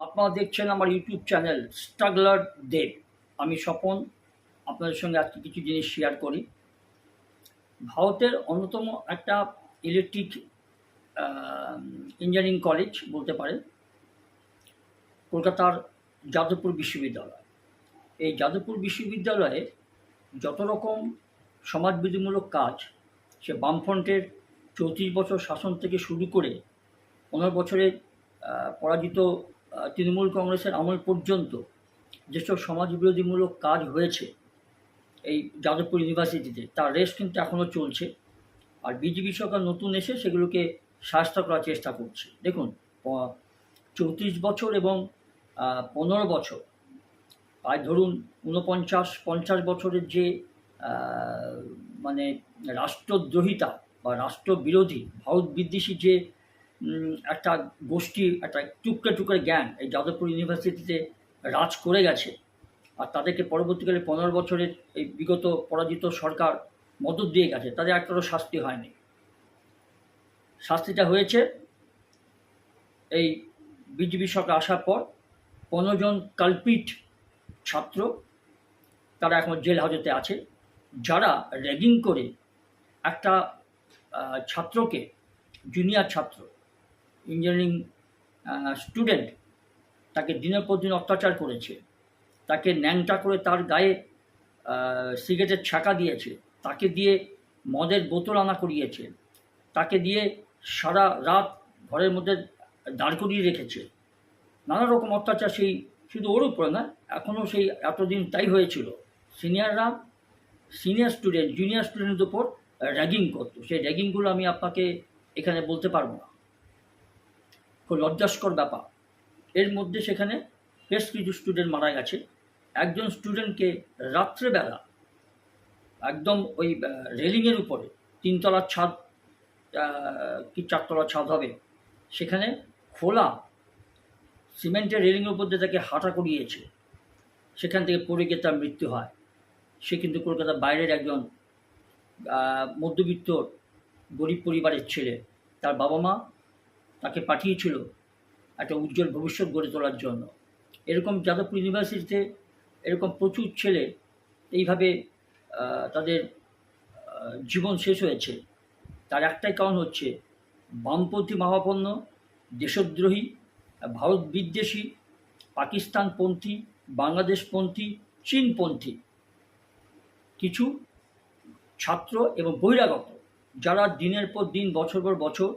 আপনারা দেখছেন আমার ইউটিউব চ্যানেল স্ট্রাগলার দেব। আমি স্বপন আপনাদের সঙ্গে আজকে কিছু জিনিস শেয়ার করি। ভারতের অন্যতম একটা ইলেকট্রিক ইঞ্জিনিয়ারিং কলেজ বলতে পারেন, কলকাতার যাদবপুর বিশ্ববিদ্যালয়। এই যাদবপুর বিশ্ববিদ্যালয়ে যত রকম সমাজবিধিমূলক কাজ, সে বামফ্রন্টের 34 বছর শাসন থেকে শুরু করে 15 বছরের পরাজিত তৃণমূল কংগ্রেসের আমল পর্যন্ত যেসব সমাজবিরোধীমূলক কাজ হয়েছে এই যাদবপুর ইউনিভার্সিটিতে, তার রেস কিন্তু এখনও চলছে। আর বিজেপি সরকার নতুন এসে সেগুলোকে শাস্তি করার চেষ্টা করছে। দেখুন, 34 বছর এবং 15 বছর, প্রায় ধরুন 49-50 বছরের যে মানে রাষ্ট্রদ্রোহিতা বা রাষ্ট্রবিরোধী ভারত বিদ্বেষী যে একটা গোষ্ঠী, একটা টুকরে টুকরে গ্যাং এই যাদবপুর ইউনিভার্সিটিতে রাজ করে গেছে, আর তাদেরকে পরবর্তীকালে 15 বছরের এই বিগত পরাজিত সরকার মদত দিয়ে গেছে, তাদের একটারও শাস্তি হয়নি। শাস্তিটা হয়েছে এই বিজেপি সরকার আসার পর। 15 জন কালপিট ছাত্র তারা এখন জেল হাজতে আছে, যারা র্যাগিং করে একটা ছাত্রকে, জুনিয়র ছাত্র, ইঞ্জিনিয়ারিং স্টুডেন্ট, তাকে দিনের পর দিন অত্যাচার করেছে, তাকে ন্যাংটা করে তার গায়ে সিগারেটের ছাকা দিয়েছে, তাকে দিয়ে মদের বোতল আনা করিয়েছে, তাকে দিয়ে সারা রাত ঘরের মধ্যে দাঁড় করিয়ে রেখেছে। নানা রকম অত্যাচার, সেই শুধু ওর উপরে না, এখনও সেই এতদিন তাই হয়েছিল। সিনিয়ররা সিনিয়র স্টুডেন্ট, জুনিয়র স্টুডেন্টের উপর র্যাগিং করতো। সেই র্যাগিংগুলো আমি আপনাকে এখানে বলতে পারবো না, খুব লজ্জাস্কর ব্যাপার। এর মধ্যে সেখানে বেশ কিছু স্টুডেন্ট মারা গেছে। একজন স্টুডেন্টকে রাত্রেবেলা একদম ওই রেলিংয়ের উপরে, 3 তলার ছাদ কি 4 তলার ছাদ হবে, সেখানে খোলা সিমেন্টের রেলিংয়ের উপর দিয়ে তাকে হাঁটা করিয়েছে, সেখান থেকে পড়ে গিয়ে তার মৃত্যু হয়। সে কিন্তু কলকাতার বাইরের একজন মধ্যবিত্ত গরিব পরিবারের ছেলে। তার বাবা মা তাকে পাঠিয়েছিল একটা উজ্জ্বল ভবিষ্যৎ গড়ে তোলার জন্য। এরকম যাদবপুর ইউনিভার্সিটিতে এরকম প্রচুর ছেলে এইভাবে তাদের জীবন শেষ হয়েছে। তার একটাই কারণ হচ্ছে বামপন্থী মহাপন্ন, দেশদ্রোহী, ভারত বিদ্বেষী, পাকিস্তানপন্থী, বাংলাদেশপন্থী, চীনপন্থী কিছু ছাত্র এবং বহিরাগত, যারা দিনের পর দিন, বছর পর বছর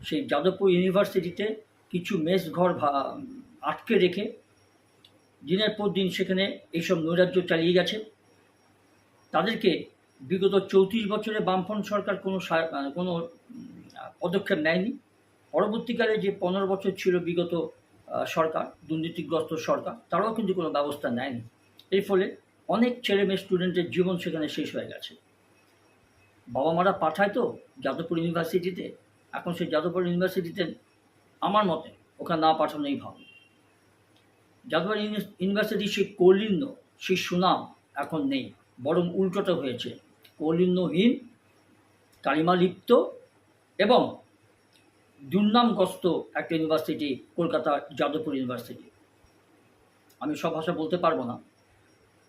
সেই যাদবপুর ইউনিভার্সিটিতে কিছু মেস ঘর আটকে রেখে দিনের পর দিন সেখানে এইসব নৈরাজ্য চালিয়ে গেছে। তাদেরকে বিগত 34 বছরে বামফ্রন্ট সরকার কোনো পদক্ষেপ নেয়নি। পরবর্তীকালে যে 15 বছর ছিল বিগত সরকার, দুর্নীতিগ্রস্ত সরকার, তারাও কিন্তু কোনো ব্যবস্থা নেয়নি। এর ফলে অনেক ছেলে মেয়ে স্টুডেন্টের জীবন সেখানে শেষ হয়ে গেছে। বাবা মারা পাঠায় তো যাদবপুর ইউনিভার্সিটিতে, এখন সেই যাদবপুর ইউনিভার্সিটিতে আমার মতে ওখানে না পাঠানোই ভালো। যাদবপুর ইউনিভার্সিটির সেই কৌলিন্য, সেই সুনাম এখন নেই, বরং উল্টোটা হয়েছে। কৌলিন্যহীন, কালিমালিপ্ত এবং দুর্নামগ্রস্ত একটা ইউনিভার্সিটি কলকাতা যাদবপুর ইউনিভার্সিটি। আমি সব ভাষা বলতে পারবো না।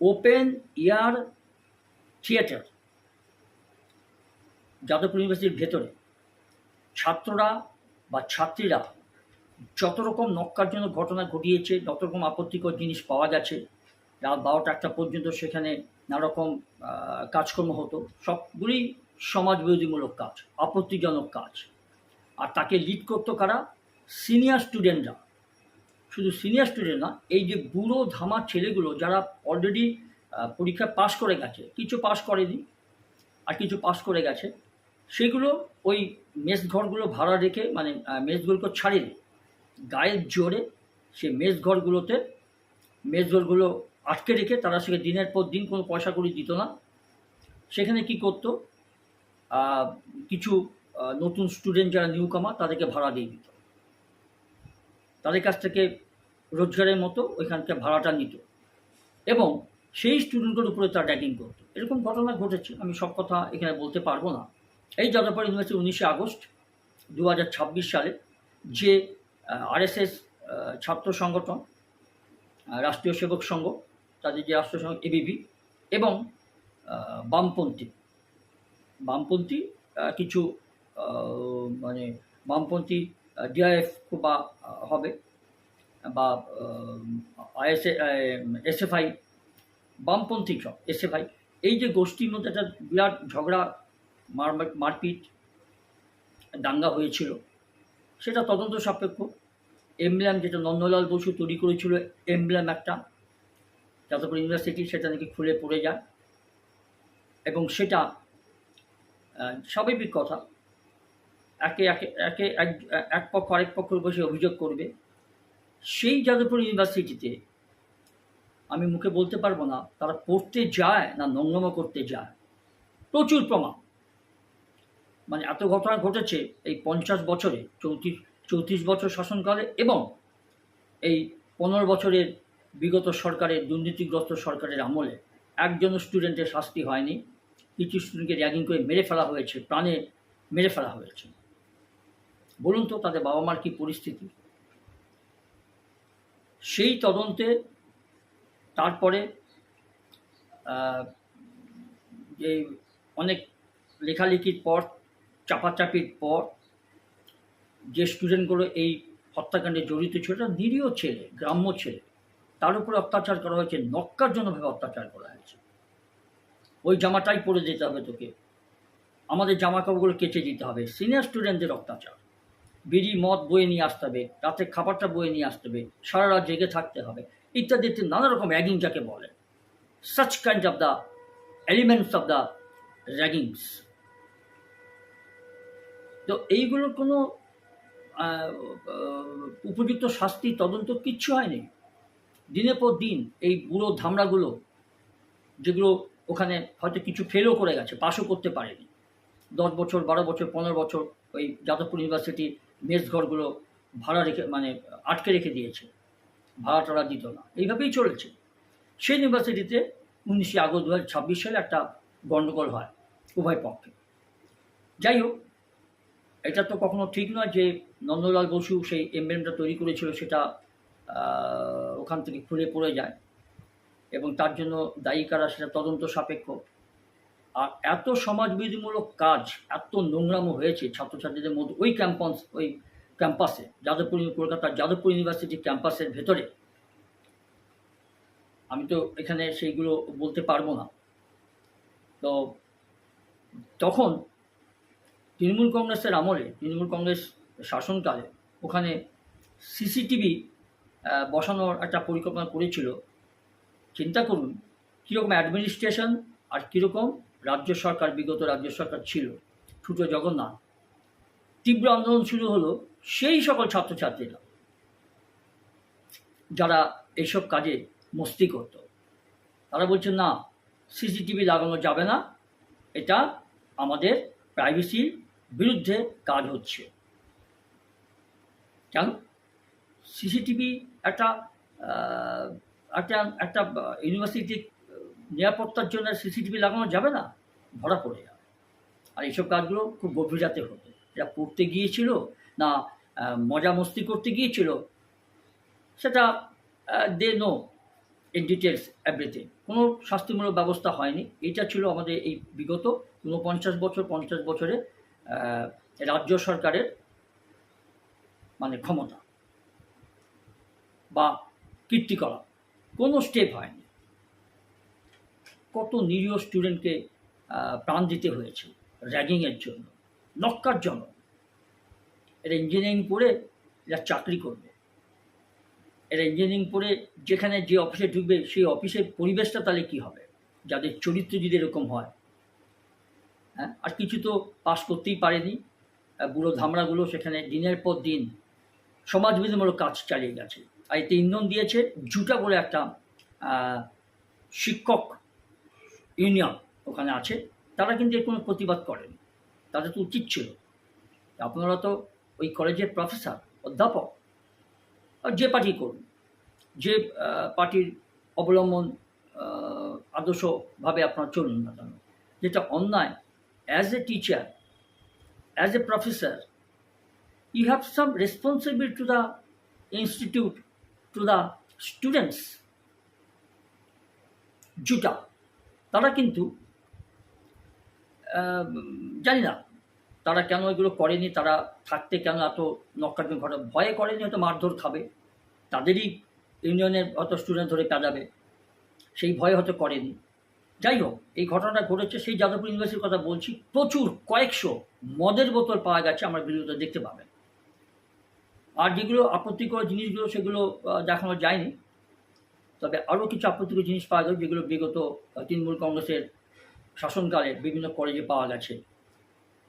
ওপেন এয়ার থিয়েটার যাদবপুর ইউনিভার্সিটির ভেতরে ছাত্ররা বা ছাত্রীরা যত রকম নক্কারজনক ঘটনা ঘটিয়েছে, যত রকম আপত্তিকর জিনিস পাওয়া গেছে। রাত 12টা-1টা পর্যন্ত সেখানে নানারকম কাজকর্ম হতো, সবগুলি সমাজবিরোধীমূলক কাজ, আপত্তিজনক কাজ। আর তাকে লিড করতো কারা? সিনিয়র স্টুডেন্টরা। শুধু সিনিয়র স্টুডেন্ট না, এই যে বুড়ো ধামা ছেলেগুলো যারা অলরেডি পরীক্ষা পাশ করে গেছে, কিছু পাশ করেনি আর কিছু পাশ করে গেছে, সেগুলো ওই মেস ঘরগুলো ভাড়া রেখে, মানে মেসগুলোকে ছাড়িয়ে গায়ের জোরে সে মেসঘরগুলো আটকে রেখে তারা সেখানে দিনের পর দিন কোনো পয়সা কড়ি দিত না। সেখানে কি করতো, কিছু নতুন স্টুডেন্ট যারা নিউ কামার, তাদেরকে ভাড়া দিয়ে দিত, তাদের কাছ থেকে রোজগারের মতো ওইখানকার ভাড়াটা নিত এবং সেই স্টুডেন্টগুলোর উপরে তারা র্যাগিং করতো। এরকম ঘটনা ঘটেছে, আমি সব কথা এখানে বলতে পারবো না। এই যাদবপুর ইউনিভার্সিটি 19 আগস্ট 2026 সালে যে RSS ছাত্র সংগঠন, রাষ্ট্রীয় সেবক সংঘ, তাদের যে রাষ্ট্রীয় সংঘ এবিভি, এবং বামপন্থী কিছু মানে বামপন্থী ডিআইএফ বা হবে, বা এসএফআই, বামপন্থী সব এসএফআই, এই যে গোষ্ঠীর মধ্যে একটা বিরাট ঝগড়া, মারপিট, দাঙ্গা হয়েছিল, সেটা তদন্ত সাপেক্ষ। এমব্লেম যেটা নন্দলাল বসু তৈরি করেছিল, এমব্লেম একটা যাদবপুর ইউনিভার্সিটি, সেটা নাকি খুলে পড়ে যায়, এবং সেটা স্বাভাবিক কথা, এক পক্ষ আরেক পক্ষের বসে অভিযোগ করবে। সেই যাদবপুর ইউনিভার্সিটিতে আমি মুখে বলতে পারবো না তারা পড়তে যায় না নোংরামো করতে যায়, প্রচুর প্রমাণ। মানে এত ঘটনা ঘটেছে এই 50 বছরে, 34 বছর শাসনকালে, এবং এই 15 বছরের বিগত সরকারের, দুর্নীতিগ্রস্ত সরকারের আমলে একজনও স্টুডেন্টের শাস্তি হয়নি। কিছু স্টুডেন্টকে র্যাগিং করে মেরে ফেলা হয়েছে, প্রাণে মেরে ফেলা হয়েছে। বলুন তো তাদের বাবা মার কী পরিস্থিতি। সেই তদন্তে তারপরে যে অনেক লেখালেখির পর, চাপাচাপির পর, যে স্টুডেন্টগুলো এই হত্যাকাণ্ডে জড়িত ছিল, এটা নিরীহ ছেলে, গ্রাম্য ছেলে, তার উপরে অত্যাচার করা হয়েছে, নক্কারজনকভাবে অত্যাচার করা হয়েছে। ওই জামাটাই পরে যেতে হবে তোকে, আমাদের জামা কাপড়গুলো কেচে দিতে হবে। সিনিয়র স্টুডেন্টদের অত্যাচার, বিড়ি মদ বয়ে নিয়ে আসতে হবে, রাতে খাবারটা বয়ে নিয়ে আসতে হবে, সারা রাত জেগে থাকতে হবে, ইত্যাদি নানা রকম র্যাগিং যাকে বলে, such kind of the elements of the raggings। তো এইগুলোর কোনো উপযুক্ত শাস্তি, তদন্ত কিচ্ছু হয়নি। দিনের পর দিন এই বুড়ো ধামড়াগুলো, যেগুলো ওখানে হয়তো কিছু ফেলও করে গেছে, পাশও করতে পারেনি, 10 বছর, 12 বছর, 15 বছর ওই যাদবপুর ইউনিভার্সিটির মেসঘরগুলো ভাড়া রেখে, মানে আটকে রেখে দিয়েছে, ভাড়া টাড়া দিত না, এইভাবেই চলেছে। সেই ইউনিভার্সিটিতে 19 আগস্ট 2026 সালে একটা গণ্ডগোল হয় উভয় পক্ষে। যাই হোক, এটা তো কখনো ঠিক নয় যে নন্দলাল বসু সেই এমব্লেমটা তৈরি করেছিল সেটা ওখান থেকে খুলে পড়ে যায়, এবং তার জন্য দায়ী কারা সেটা তদন্ত সাপেক্ষ। আর এত সমাজবিরোধীমূলক কাজ, এত নোংরামো হয়েছে ছাত্রছাত্রীদের মধ্যে ওই ক্যাম্পাসে, কলকাতার যাদবপুর ইউনিভার্সিটি ক্যাম্পাসের ভেতরে। আমি তো এখানে সেইগুলো বলতে পারবো না। তো তখন তৃণমূল কংগ্রেসের আমলে, তৃণমূল কংগ্রেস শাসনকালে ওখানে সিসিটিভি বসানোর একটা পরিকল্পনা করেছিল। চিন্তা করুন কীরকম অ্যাডমিনিস্ট্রেশন আর কীরকম রাজ্য সরকার, বিগত রাজ্য সরকার ছিল। ছোটো জগন্নাথ, তীব্র আন্দোলন শুরু হলো সেই সকল ছাত্রছাত্রীরা যারা এইসব কাজে মস্তি করত। তারা বলছে না, সিসিটিভি লাগানো যাবে না, এটা আমাদের প্রাইভেসির বিরুদ্ধে কাজ হচ্ছে। কেন সিসিটিভি একটা একটা ইউনিভার্সিটির নিরাপত্তার জন্য সিসিটিভি লাগানো যাবে না? ধরা পড়ে যাবে। আর এইসব কাজগুলো খুব গভীর রাতে হতো। এরা পড়তে গিয়েছিল না মজা মস্তি করতে গিয়েছিল, সেটা they know in details everything. কোনো শাস্তিমূলক ব্যবস্থা হয়নি। এটা ছিল আমাদের এই বিগত 50 বছরে রাজ্য সরকারের মানে ক্ষমতা বা কীর্তিকলাপ। কোনো স্টেপ হয়নি। কত নিরীহ স্টুডেন্টকে প্রাণ দিতে হয়েছে র্যাগিংয়ের জন্য, নক্কার জন্য। এরা ইঞ্জিনিয়ারিং পড়ে এরা চাকরি করবে, এরা ইঞ্জিনিয়ারিং পড়ে যেখানে যে অফিসে ঢুকবে সেই অফিসের পরিবেশটা তাহলে কী হবে, যাদের চরিত্র যদি এরকম হয়। হ্যাঁ, আর কিছু তো পাস করতেই পারেনি, বুড়ো ধামড়াগুলো সেখানে দিনের পর দিন সমাজবিরোধীমূলক কাজ চালিয়ে গেছে। আর এতে ইন্ধন দিয়েছে জুটা বলে একটা শিক্ষক ইউনিয়ন ওখানে আছে। তারা কিন্তু এর কোনো প্রতিবাদ করেনি, তাদের তো উচিত ছিল। আপনারা তো ওই কলেজের প্রফেসর, অধ্যাপক, আর যে পার্টি করুন, যে পার্টির অবলম্বন আদর্শভাবে আপনারা চলুন না কেন, যেটা অন্যায়, as a teacher, as a professor, you have some responsibility to the institute to the students জুটা, তারা কিন্তু জানি না তারা কেন এগুলো করেনি, তারা থাকতে কেন এত নক্কারমি ঘটা, ভয়ে করেনি, হয়তো মারধর খাবে, তাদেরই ইউনিয়নের হয়তো স্টুডেন্ট ধরে পেঁচাবে, সেই ভয়ে হয়তো করেনি। যাই হোক, এই ঘটনাটা ঘটেছে, সেই যাদবপুর ইউনিভার্সিটির কথা বলছি। প্রচুর কয়েকশো মদের বোতল পাওয়া গেছে, আমার ভিডিওতে দেখতে পাবেন। আর যেগুলো আপত্তিকর জিনিসগুলো সেগুলো দেখানো যায়নি, তবে আরও কিছু আপত্তিকর জিনিস পাওয়া গেল যেগুলো বিগত তৃণমূল কংগ্রেসের শাসনকালে বিভিন্ন কলেজে পাওয়া গেছে।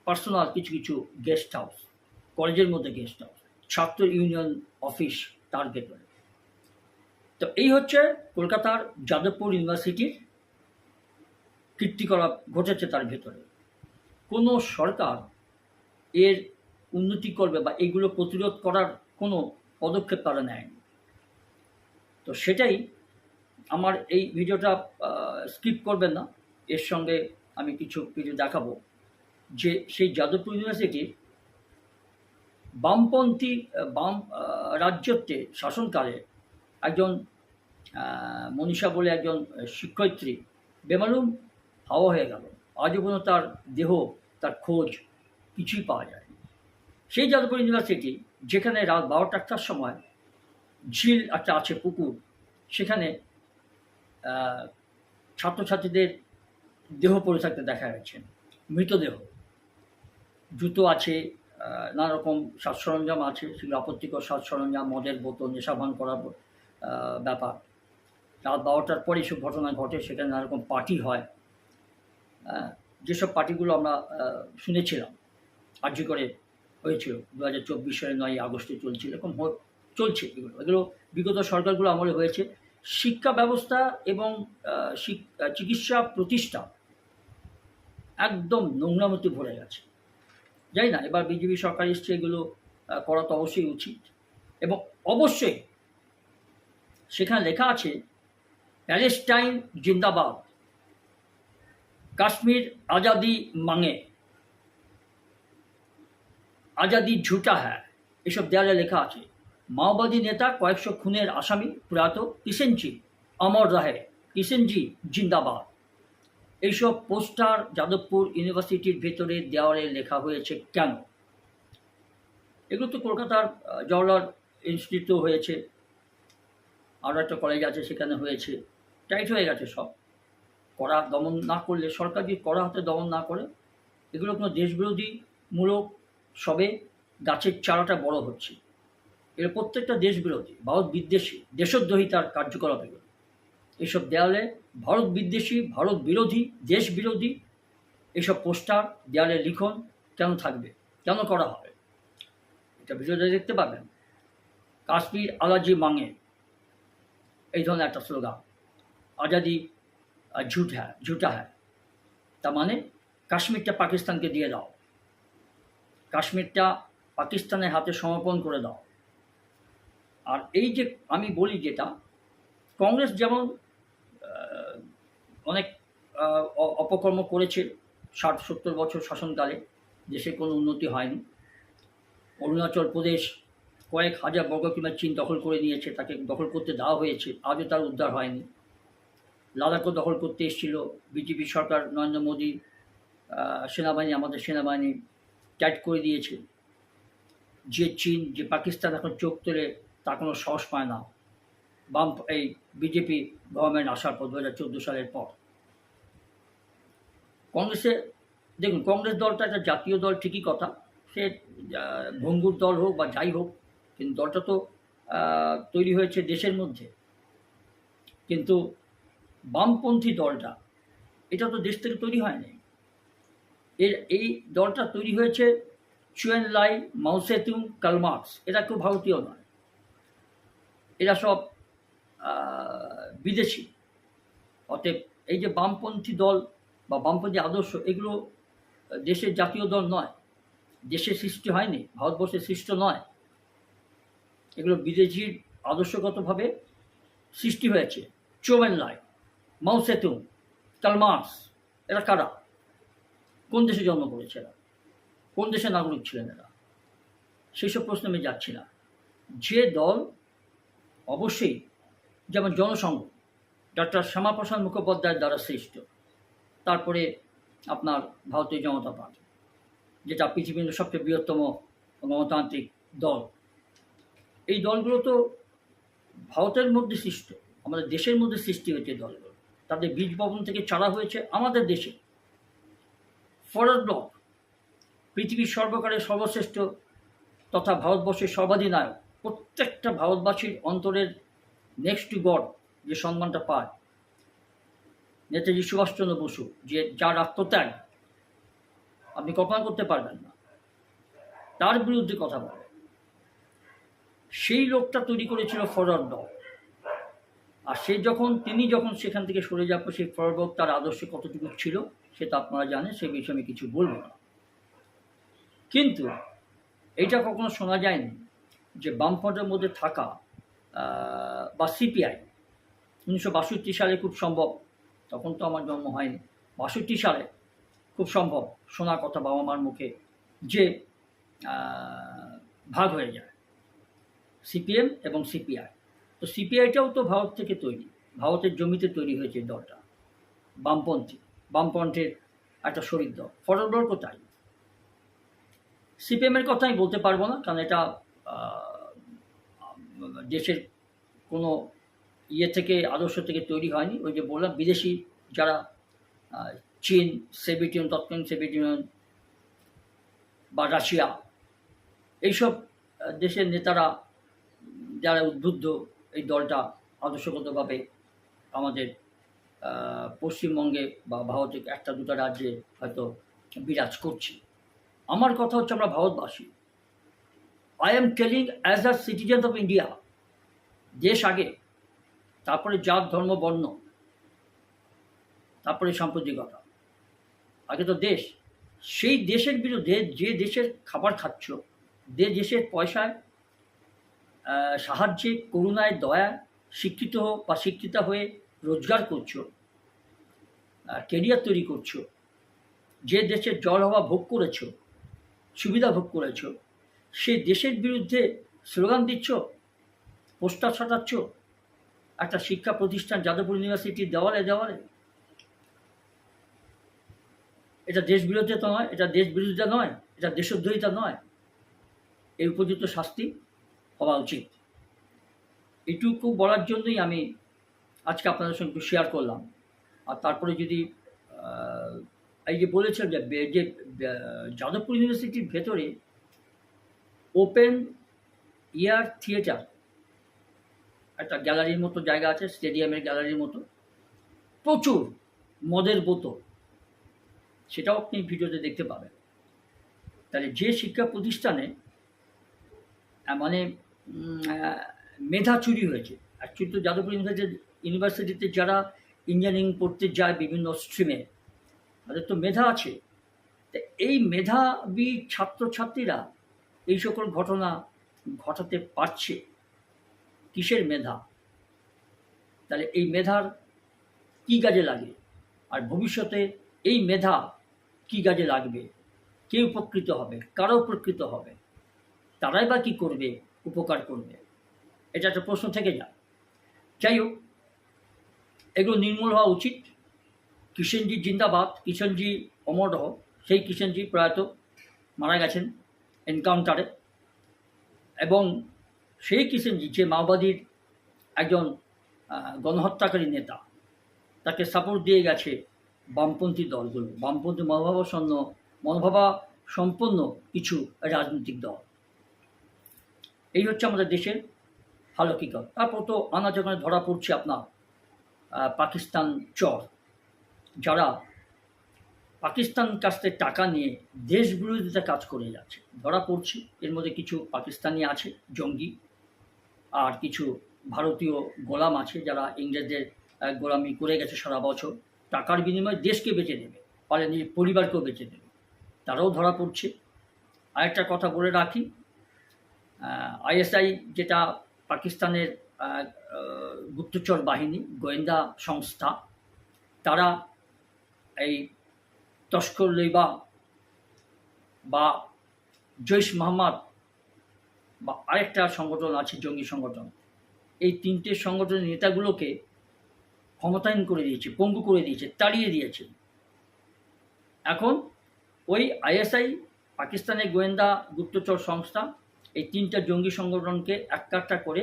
পার্সোনাল কিছু কিছু গেস্ট হাউস, কলেজের মধ্যে গেস্ট হাউস, ছাত্র ইউনিয়ন অফিস তার ভেতরে। তো এই হচ্ছে কলকাতার যাদবপুর ইউনিভার্সিটির কীর্তিকলাপ ঘটেছে তার ভেতরে। কোনো সরকার এর উন্নতি করবে বা এগুলো প্রতিরোধ করার কোনো পদক্ষেপ তারা নেয়নি। তো সেটাই আমার এই ভিডিওটা স্কিপ করবেন না, এর সঙ্গে আমি কিছু দেখাবো যে সেই যাদবপুর ইউনিভার্সিটির বামপন্থী রাজ্যত্বে শাসনকালে একজন মনীষা বলে একজন শিক্ষয়িত্রী বেমালুম হাওয়া হয়ে গেল। আজও পর্যন্ত তার দেহ, তার খোঁজ কিছুই পাওয়া যায়। সেই যাদবপুর ইউনিভার্সিটি যেখানে রাত 12টার সময় ঝিল একটা আছে, পুকুর, সেখানে ছাত্রছাত্রীদের দেহ পড়ে থাকতে দেখা গেছে, মৃতদেহ। জুতো আছে, নানা রকম সাজ সরঞ্জাম আছে, সেগুলো আপত্তিকর সাজ সরঞ্জাম, মদের বোতল, নেশাভান করার ব্যাপার। রাত 12টার পরে এসব ঘটনা ঘটে, সেখানে নানা রকম পার্টি হয়। যেসব পার্টিগুলো আমরা শুনেছিলাম আর্জি করে হয়েছিল 2024 সালে 9ই আগস্টে চলছিল, এরকম চলছে। এগুলো বিগত সরকারগুলো আমলে হয়েছে। শিক্ষা ব্যবস্থা এবং চিকিৎসা প্রতিষ্ঠান একদম নোংরামতি ভরে গেছে। জানি না এবার বিজেপি সরকার এসছে, এগুলো করা তো অবশ্যই উচিত। এবং অবশ্যই সেখানে লেখা আছে প্যালেস্টাইন জিন্দাবাদ, কাশ্মীর আজাদি মাঙে, আজাদি ঝুটা হ্যাঁ, এসব দেয়ালে লেখা আছে। মাওবাদী নেতা কয়েকশো খুনের আসামি প্রয়াত কিষেনজি অমর রাহে, কিষেনজি জিন্দাবাদ, এইসব পোস্টার যাদবপুর ইউনিভার্সিটির ভেতরে দেওয়ালে লেখা হয়েছে কেন? এগুলো তো কলকাতার জওহরলাল ইনস্টিটিউটও হয়েছে, আরও একটা কলেজ আছে সেখানে হয়েছে, টাইট হয়ে গেছে সব। কড়া দমন না করলে, সরকার যদি কড়া হাতে দমন না করে, এগুলো কোনো দেশবিরোধী মূলক, সবে গাছের চারাটা বড় হচ্ছে। এর প্রত্যেকটা দেশবিরোধী, ভারত বিদ্বেষী, দেশদ্রোহিতার কার্যকলাপ এগুলো। এইসব দেয়ালে ভারত বিদ্বেষী, ভারত বিরোধী, দেশ বিরোধী এইসব পোস্টার দেয়ালে লিখন কেন থাকবে, কেন করা হবে? এটা ভিডিওতে দেখতে পাবেন। কাশ্মীর আজাদি মাঙে, এই ধরনের একটা স্লোগান। আজাদি ঝুটা হ্যাঁ, তার মানে কাশ্মীরটা পাকিস্তানকে দিয়ে দাও, কাশ্মীরটা পাকিস্তানের হাতে সমর্পণ করে দাও। আর এই যে আমি বলি যেটা, কংগ্রেস যেমন অনেক অপকর্ম করেছে 60-70 বছর শাসনকালে, দেশে কোনো উন্নতি হয়নি। অরুণাচল প্রদেশ কয়েক হাজার বর্গ কিলোমিটার চীন দখল করে নিয়েছে, তাকে দখল করতে দেওয়া হয়েছে, আজও তার উদ্ধার হয়নি। লাদাখও দখল করতে এসেছিল বিজেপি সরকার, নরেন্দ্র মোদী সেনাবাহিনী, আমাদের সেনাবাহিনী টাইট করে দিয়েছে। যে চীন, যে পাকিস্তান এখন চোখ তুলে তা কোনো সাহস পায় না এই বিজেপি গভর্নমেন্ট আসার পর 2014 সালের পর। কংগ্রেসে দেখুন, কংগ্রেস দলটা একটা জাতীয় দল ঠিকই কথা, সে ভঙ্গুর দল হোক বা যাই হোক, কিন্তু দলটা তো তৈরি হয়েছে দেশের মধ্যে। কিন্তু বামপন্থী দলটা, এটা তো দেশ থেকে তৈরি হয়নি। এই দলটা তৈরি হয়েছে চুয়েন লাই, মাওসেতুং, কার্ল মার্কস, এরা কেউ ভারতীয় নয়, এরা সব বিদেশি। অতএব এই যে বামপন্থী দল বা বামপন্থী আদর্শ, এগুলো দেশের জাতীয় দল নয়, দেশে সৃষ্টি হয়নি, ভারতবর্ষে সৃষ্ট নয়, এগুলো বিদেশির আদর্শগতভাবে সৃষ্টি হয়েছে। চুয়েন লাই, মাওসেতুং, কার্ল মার্কস, এরা কারা? কোন দেশে জন্ম করেছে এরা? কোন দেশের নাগরিক ছিলেন এরা? সেই সব প্রশ্ন আমি যাচ্ছি না। যে দল অবশ্যই, যেমন জনসংঘ ডক্টর শ্যামাপ্রসাদ মুখোপাধ্যায়ের দ্বারা সৃষ্ট, তারপরে আপনার ভারতীয় জনতা পার্টি, যেটা পৃথিবীর সবচেয়ে বৃহত্তম গণতান্ত্রিক দল। এই দলগুলো তো ভারতের মধ্যে সৃষ্ট, আমাদের দেশের মধ্যে সৃষ্টি হয়েছে দলগুলো, তাদের বীজ বপন থেকে চারা হয়েছে আমাদের দেশে। ফরওয়ার্ড ব্লক পৃথিবীর সর্বকালের সর্বশ্রেষ্ঠ তথা ভারতবর্ষের সর্বাধিনায়ক, প্রত্যেকটা ভারতবাসীর অন্তরের নেক্সট টু গড যে সম্মানটা পায়, নেতাজি সুভাষচন্দ্র বসু, যে যার আত্মত্যাগ আপনি কল্পনা করতে পারবেন না, তার বিরুদ্ধে কথা বলে, সেই লোকটা তৈরি করেছিল ফরওয়ার্ড ব্লক। আর তিনি যখন সেখান থেকে সরে যাবো, সেই ফরওয়ার্ড ব্লক তার আদর্শে কতটুকু ছিল সেটা আপনারা জানেন, সেই বিষয়ে আমি কিছু বলবো না। কিন্তু এটা কখনো শোনা যায়নি যে বামফ্রন্টের মধ্যে থাকা বা সিপিআই 1962 সালে খুব সম্ভব, তখন তো আমার জন্ম হয়নি, 62 সালে খুব সম্ভব শোনার কথা বাবা মার মুখে যে ভাগ হয়ে যায় সিপিএম এবং সিপিআই। তো সিপিআইটাও তো ভারত থেকে তৈরি, ভারতের জমিতে তৈরি হয়েছে দলটা, বামপন্থের একটা শরিক দল। ফরওয়ার্ড ব্লক কোথায়? সিপিএমের কথা আমি বলতে পারবো না, কারণ এটা দেশের কোনো থেকে আদর্শ থেকে তৈরি হয়নি। ওই যে বললাম, বিদেশি যারা চীন, সোভিয়েত ইউনিয়ন, তৎকালীন সোভিয়েত ইউনিয়ন বা রাশিয়া, এইসব দেশের নেতারা যারা উদ্বুদ্ধ এই দলটা আদর্শগতভাবে আমাদের পশ্চিমবঙ্গে বা ভারতের একটা দুটো রাজ্যে হয়তো বিরাজ করছে। আমার কথা হচ্ছে, আমরা ভারতবাসী, I am telling as a citizen of India, দেশ আগে, তারপরে জাত, ধর্ম, বর্ণ, তারপরে সাম্প্রদায়িকতা, আগে তো দেশ। সেই দেশের বিরুদ্ধে, যে দেশের খাবার খাচ্ছ, যে দেশের পয়সায়, সাহায্যে, করুণায়, দয়া, শিক্ষিত বা শিক্ষিতা হয়ে রোজগার করছো, কেরিয়ার তৈরি করছো, যে দেশের জল হওয়া ভোগ করেছো, সুবিধা ভোগ করেছো, সেই দেশের বিরুদ্ধে স্লোগান দিচ্ছ, পোস্টার ছাটাচ্ছ একটা শিক্ষা প্রতিষ্ঠান যাদবপুর ইউনিভার্সিটির দেওয়ালে দেওয়ালে। এটা দেশ বিরোধিতা নয়, এটা দেশ বিরোধিতা নয়, এটা দেশদ্রোহিতা নয়, এই উপযুক্ত শাস্তি হওয়া উচিত। এটুকু বলার জন্যই আমি আজকে আপনাদের সঙ্গে একটু শেয়ার করলাম। আর তারপরে যদি এই যে বলেছেন যে যাদবপুর ইউনিভার্সিটির ভেতরে ওপেন এয়ার থিয়েটার, একটা গ্যালারির মতো জায়গা আছে, স্টেডিয়ামের গ্যালারির মতো, প্রচুর মদের বোতল, সেটাও আপনি ভিডিওতে দেখতে পাবেন। তাহলে যে শিক্ষা প্রতিষ্ঠানে মানে মেধা চুরি হয়েছে, অ্যাকচুয়ালি তো যাদবপুর ইউনিভার্সিটিতে যারা ইঞ্জিনিয়ারিং পড়তে যায় বিভিন্ন স্ট্রিমে, তাদের তো মেধা আছে। তা এই মেধাবী ছাত্রছাত্রীরা এই সকল ঘটনা ঘটাতে পারছে, কিসের মেধা? তাহলে এই মেধার কী কাজে লাগে? আর ভবিষ্যতে এই মেধা কী কাজে লাগবে? কে উপকৃত হবে, কারা উপকৃত হবে, তারাই বা কী করবে, উপকার করবে? এটা একটা প্রশ্ন থেকে যায়। যাই হোক, এগুলো নির্মূল হওয়া উচিত। কিষেনজি জিন্দাবাদ, কিষেনজি অমর রহ। সেই কিষেনজি প্রয়াত মারা গেছেন এনকাউন্টারে, এবং সেই কিষেনজি যে মাওবাদীর একজন গণহত্যাকারী নেতা, তাকে সাপোর্ট দিয়ে গেছে বামপন্থী দলগুলো, বামপন্থী মনোভাবাসম্পন্ন কিছু রাজনৈতিক দল। এই হচ্ছে আমাদের দেশের হালকিকত। তারপর তো আনাচোখানে ধরা পড়ছে আপনার পাকিস্তান চর, যারা পাকিস্তান কাছ থেকে টাকা নিয়ে দেশ বিরোধিতা কাজ করে যাচ্ছে, ধরা পড়ছে। এর মধ্যে কিছু পাকিস্তানি আছে জঙ্গি, আর কিছু ভারতীয় গোলাম আছে যারা ইংরেজদের গোলামি করে গেছে সারা বছর, টাকার বিনিময়ে দেশকে বেঁচে দেবে, ফলে নিজের পরিবারকেও বেঁচে দেবে, তারাও ধরা পড়ছে। আরেকটা কথা বলে রাখি, আইএসআই যেটা পাকিস্তানের গুপ্তচর বাহিনী, গোয়েন্দা সংস্থা, তারা এই তস্কর লইবা বা জৈশ মোহাম্মদ বা আরেকটা সংগঠন আছে জঙ্গি সংগঠন, এই তিনটে সংগঠনের নেতাগুলোকে ক্ষমতাহীন করে দিয়েছে, পঙ্গু করে দিয়েছে, তাড়িয়ে দিয়েছে। এখন ওই আইএসআই, পাকিস্তানের গোয়েন্দা গুপ্তচর সংস্থা, এই তিনটা জঙ্গি সংগঠনকে একটা করে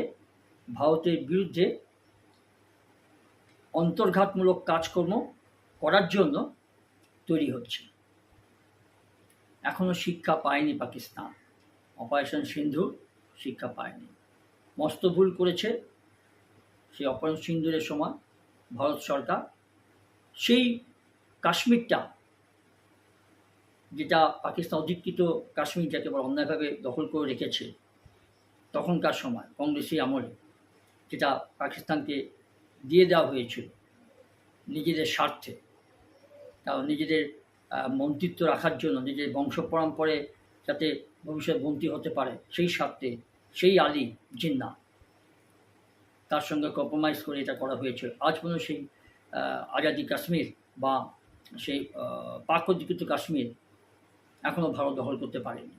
ভারতের বিরুদ্ধে অন্তর্ঘাতমূলক কাজকর্ম করার জন্য তৈরি হচ্ছে। এখনও শিক্ষা পায়নি পাকিস্তান, অপারেশন সিন্ধুর শিক্ষা পায়নি। মস্ত ভুল করেছে সেই অপারেশন সিন্ধুরের সময় ভারত সরকার। সেই কাশ্মীরটা, যেটা পাকিস্তান অধিকৃত কাশ্মীর, যাকে বলে অন্যায়ভাবে দখল করে রেখেছে তখনকার সময় কংগ্রেসি আমলে, যেটা পাকিস্তানকে দিয়ে দেওয়া হয়েছিল নিজেদের স্বার্থে, কারণ নিজেদের মন্ত্রিত্ব রাখার জন্য, নিজের বংশ পরম্পরায় যাতে ভবিষ্যৎ মন্ত্রী হতে পারে সেই স্বার্থে, সেই আলী জিন্নাহ তার সঙ্গে কম্প্রোমাইজ করে এটা করা হয়েছিল। আজ পর্যন্ত সেই আজাদি কাশ্মীর বা সেই পাক অধিকৃত কাশ্মীর এখনও ভারত দখল করতে পারেনি।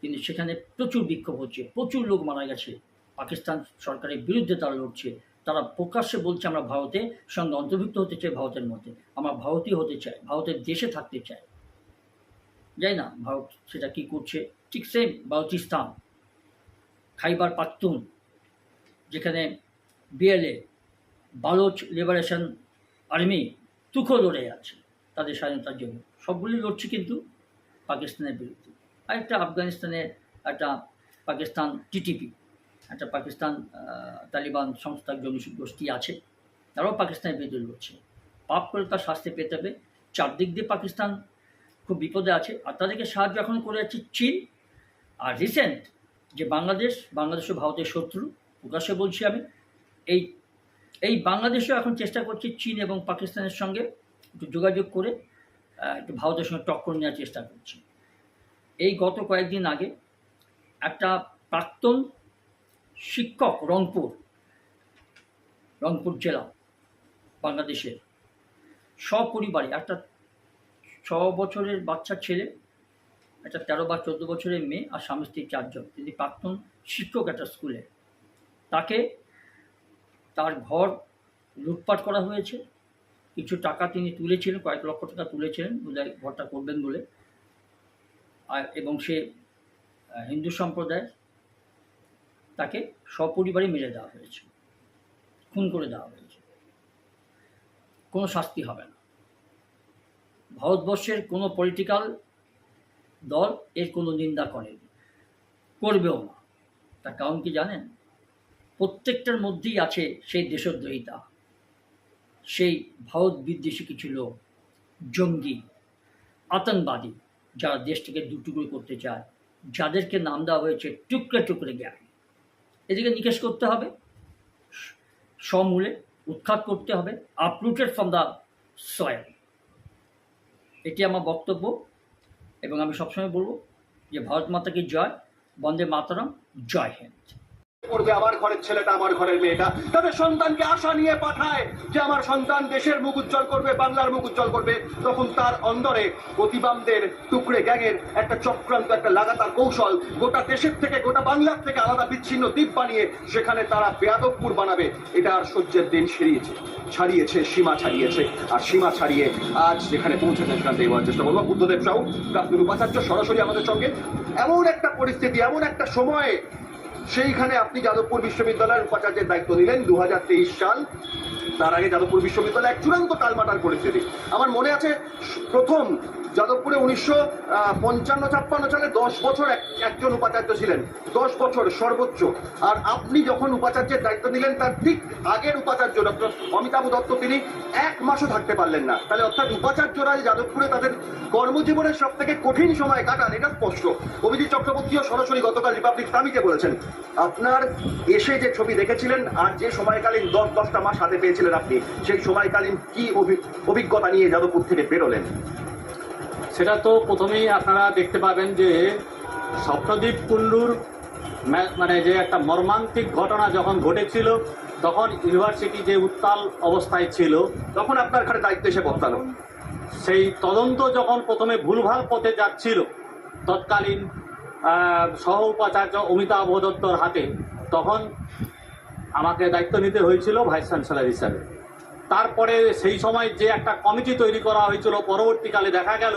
কিন্তু সেখানে প্রচুর বিক্ষোভ হচ্ছে, প্রচুর লোক মারা গেছে, পাকিস্তান সরকারের বিরুদ্ধে তারা লড়ছে। তারা প্রকাশ্যে বলছে আমরা ভারতের সঙ্গে অন্তর্ভুক্ত হতে চাই, ভারতের মধ্যে আমরা ভারতীয় হতে চাই, ভারতের দেশে থাকতে চাই। যাই না ভারত সেটা কী করছে, ঠিক সেম বালুচিস্তান, খাইবার পাখতুন, যেখানে বিএলএ, বালোচ লিবারেশন আর্মি তুখো লড়ে আছে তাদের স্বাধীনতার জন্য, সবগুলি লড়ছে কিন্তু পাকিস্তানের বিরুদ্ধে। আরেকটা আফগানিস্তানের একটা পাকিস্তান টিটিপি, একটা পাকিস্তান তালিবান সংস্থা জঙ্গি গোষ্ঠী আছে, তারাও পাকিস্তানের বিরুদ্ধে লড়ছে। পাপ করে তার শাস্তি পেতে হবে। চারদিক দিয়ে পাকিস্তান খুব বিপদে আছে, আর তাদেরকে সাহায্য এখন করে যাচ্ছে চীন। আর রিসেন্ট যে বাংলাদেশও ভারতের শত্রু, প্রকাশ্যে বলছি আমি, এই বাংলাদেশও এখন চেষ্টা করছে চীন এবং পাকিস্তানের সঙ্গে একটু যোগাযোগ করে একটু ভারতের সঙ্গে টক্কর নেওয়ার চেষ্টা করছে। এই গত কয়েকদিন আগে একটা প্রাক্তন শিক্ষক, রংপুর জেলা বাংলাদেশের, সপরিবারে একটা 6 বছরের বাচ্চা ছেলে, একটা 13 বা 14 বছরের মেয়ে আর স্বামী স্ত্রী 4 জন। তিনি প্রাক্তন শিক্ষক একটা স্কুলে, তাকে তার ঘর লুটপাট করা হয়েছে। কিছু টাকা তিনি তুলেছিলেন, কয়েক লক্ষ টাকা তুলেছিলেন বোধহয় ঘরটা করবেন বলে, এবং সে হিন্দু সম্প্রদায়, তাকে সপরিবারে মেরে দেওয়া হয়েছে, খুন করে দেওয়া হয়েছে। কোনো শাস্তি হবে না। ভারতবর্ষের কোনো পলিটিক্যাল দল এর কোনো নিন্দা করেনি, করবেও না। তার কারণ কি জানেন? প্রত্যেকটার মধ্যেই আছে সেই দেশদ্রোহিতা, সেই ভারত বিদ্বেষী কিছু লোক, জঙ্গি, আতঙ্কবাদী, যারা দেশটাকে দুটুকরো করতে চায়, যাদেরকে নাম দেওয়া হয়েছে টুকরে টুকরে গ্যাং। এদিকে নিকেশ করতে হবে, সমূলে উৎখাত করতে হবে, আপরুটেড ফ্রম দ্য সয়েল। এটি আমার বক্তব্য, এবং আমি সবসময় বলবো যে ভারত মাতা কি জয়, বন্দে মাতরম, জয় হিন্দ। করবে আমার ঘরের ছেলেটা, আমার ঘরের মেয়েটা তাদের সন্তানকে আশা নিয়ে পাঠায় যে আমার সন্তান দেশের মুখ উজ্জ্বল করবে, বাংলার মুখ উজ্জ্বল করবে, তখন তার অন্দরে প্রতিবামদের টুকরে গ্যাংয়ের একটা চক্রান্ত, একটা লাগাতার কৌশল, গোটা দেশের থেকে, গোটা বাংলার থেকে আলাদা বিচ্ছিন্ন দ্বীপ বানিয়ে সেখানে তারা বেয়াদবপুর বানাবে। এটা আর সহ্যের দিন ছাড়িয়েছে, সীমা ছাড়িয়েছে। আর সীমা ছাড়িয়ে আজ যেখানে পৌঁছেছে সেখান থেকে বলার চেষ্টা করবো। বুদ্ধদেব সাহু, প্রাক্তন উপাচার্য, সরাসরি আমাদের সঙ্গে। এমন একটা পরিস্থিতি, এমন একটা সময়, সেইখানে আপনি যাদবপুর বিশ্ববিদ্যালয়ের উপাচার্যের দায়িত্ব নিলেন 2023 সাল। তার আগে যাদবপুর বিশ্ববিদ্যালয় এক চূড়ান্ত টালমাটাল পরিস্থিতি। আমার মনে আছে প্রথম যাদবপুরে 1955-56 সালে 10 বছর একজন উপাচার্য ছিলেন, 10 বছর সর্বোচ্চ। আর আপনি যখন উপাচার্যের দায়িত্ব নিলেন তার ঠিক আগের উপাচার্য ডক্টর অমিতাভ দত্ত, তিনি 1 মাসও থাকতে পারলেন না। তাহলে অর্থাৎ উপাচার্যরা যাদবপুরে তাদের কর্মজীবনের সব থেকে কঠিন সময় কাটান, এটা স্পষ্ট। অভিজিৎ চক্রবর্তীও সরাসরি গতকাল রিপাবলিক সামিটে বলেছেন, আপনার এসে যে ছবি দেখেছিলেন আর যে সময়কালীন 10-10টা মাস হাতে পেয়েছিলেন আপনি, সেই সময়কালীন কি অভিজ্ঞতা নিয়ে যাদবপুর থেকে বেরোলেন? সেটা তো প্রথমেই আপনারা দেখতে পাবেন যে স্বপ্নদ্বীপ কুল্লুর মানে যে একটা মর্মান্তিক ঘটনা যখন ঘটেছিল, তখন ইউনিভার্সিটি যে উত্তাল অবস্থায় ছিল, তখন আপনার ঘরে দায়িত্ব এসে বর্তালো। সেই তদন্ত যখন প্রথমে ভুলভাল পথে যাচ্ছিল, তৎকালীন সহ উপাচার্য অমিতাভ দত্তর হাতে, তখন আমাকে দায়িত্ব নিতে হয়েছিল ভাইস চ্যান্সেলর হিসাবে। তারপরে সেই সময় যে একটা কমিটি তৈরি করা হয়েছিল, পরবর্তীকালে দেখা গেল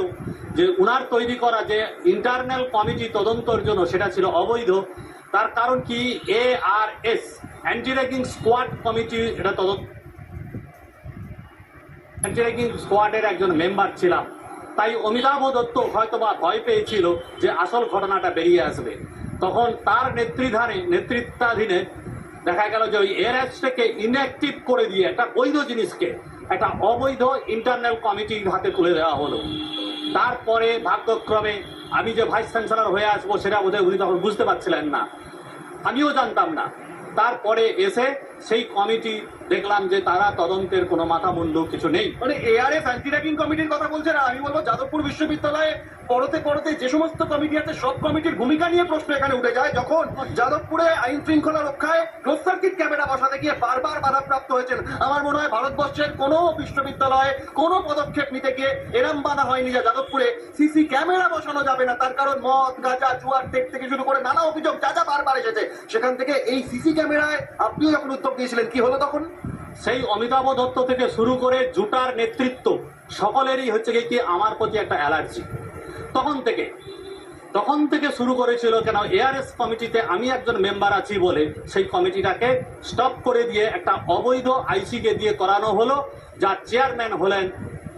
যে উনার তৈরি করা যে ইন্টারনাল কমিটি তদন্তের জন্য সেটা ছিল অবৈধ। তার কারণ কি, ARS anti ragging squad committee, এটা তদন্ত অ্যান্টি র্যাগিং স্কোয়াডের একজন মেম্বার ছিলাম। তাই অমিতাভ দত্ত হয়তোবা ভয় পেয়েছিল যে আসল ঘটনাটা বেরিয়ে আসবে। তখন তার নেতৃত্বাধীনে দেখা গেল যে ওই ARS-টাকে ইনঅ্যাক্টিভ করে দিয়ে একটা বৈধ জিনিসকে একটা অবৈধ ইন্টারনাল কমিটির হাতে তুলে দেওয়া হলো। তারপরে ভাগ্যক্রমে আমি যে ভাইস চ্যান্সেলর হয়ে আসবো সেটা বোধহয় উনি তখন বুঝতে পারছিলেন না, আমিও জানতাম না। তারপরে এসে সেই কমিটি দেখলাম যে তারা তদন্তের কোনো মাথা মুন্ডু কিছু নেই। মানে ARS অ্যান্টি র্যাগিং কমিটির কথা বলছেন, আর আমি বলবো যাদবপুর বিশ্ববিদ্যালয়ে পড়তে পড়তে যে সমস্ত কমিটি আছে সব কমিটির ভূমিকা নিয়ে প্রশ্ন এখানে উঠে যায়। যখন যাদবপুরে আইন শৃঙ্খলা রক্ষায় ক্লোজ সার্কিট ক্যামেরা বসাতে গিয়ে বারবার বাধাপ্রাপ্ত হয়েছেন, আমার মনে হয় ভারতবর্ষের কোনো বিশ্ববিদ্যালয়ে কোনো পদক্ষেপ নিতে গিয়ে এরম বাধা হয়নি যে যাদবপুরে সিসি ক্যামেরা বসানো যাবে না। তার কারণ মদ, গাঁজা, জুয়ার থেকে শুরু করে নানা অভিযোগ যা যা বারবার এসেছে, সেখান থেকে এই সিসি ক্যামেরায় আপনিও যখন উদ্যোগ নিয়েছিলেন, কি হলো তখন? সেই অমিতাভ দত্ত থেকে শুরু করে জুটার নেতৃত্ব সকলেরই হচ্ছে কি আমার প্রতি একটা অ্যালার্জি। তখন থেকে শুরু করেছিল, কেন ARS কমিটিতে আমি একজন মেম্বার আছি বলে সেই কমিটিটাকে স্টপ করে দিয়ে একটা অবৈধ আইসিকে দিয়ে করানো হলো, যার চেয়ারম্যান হলেন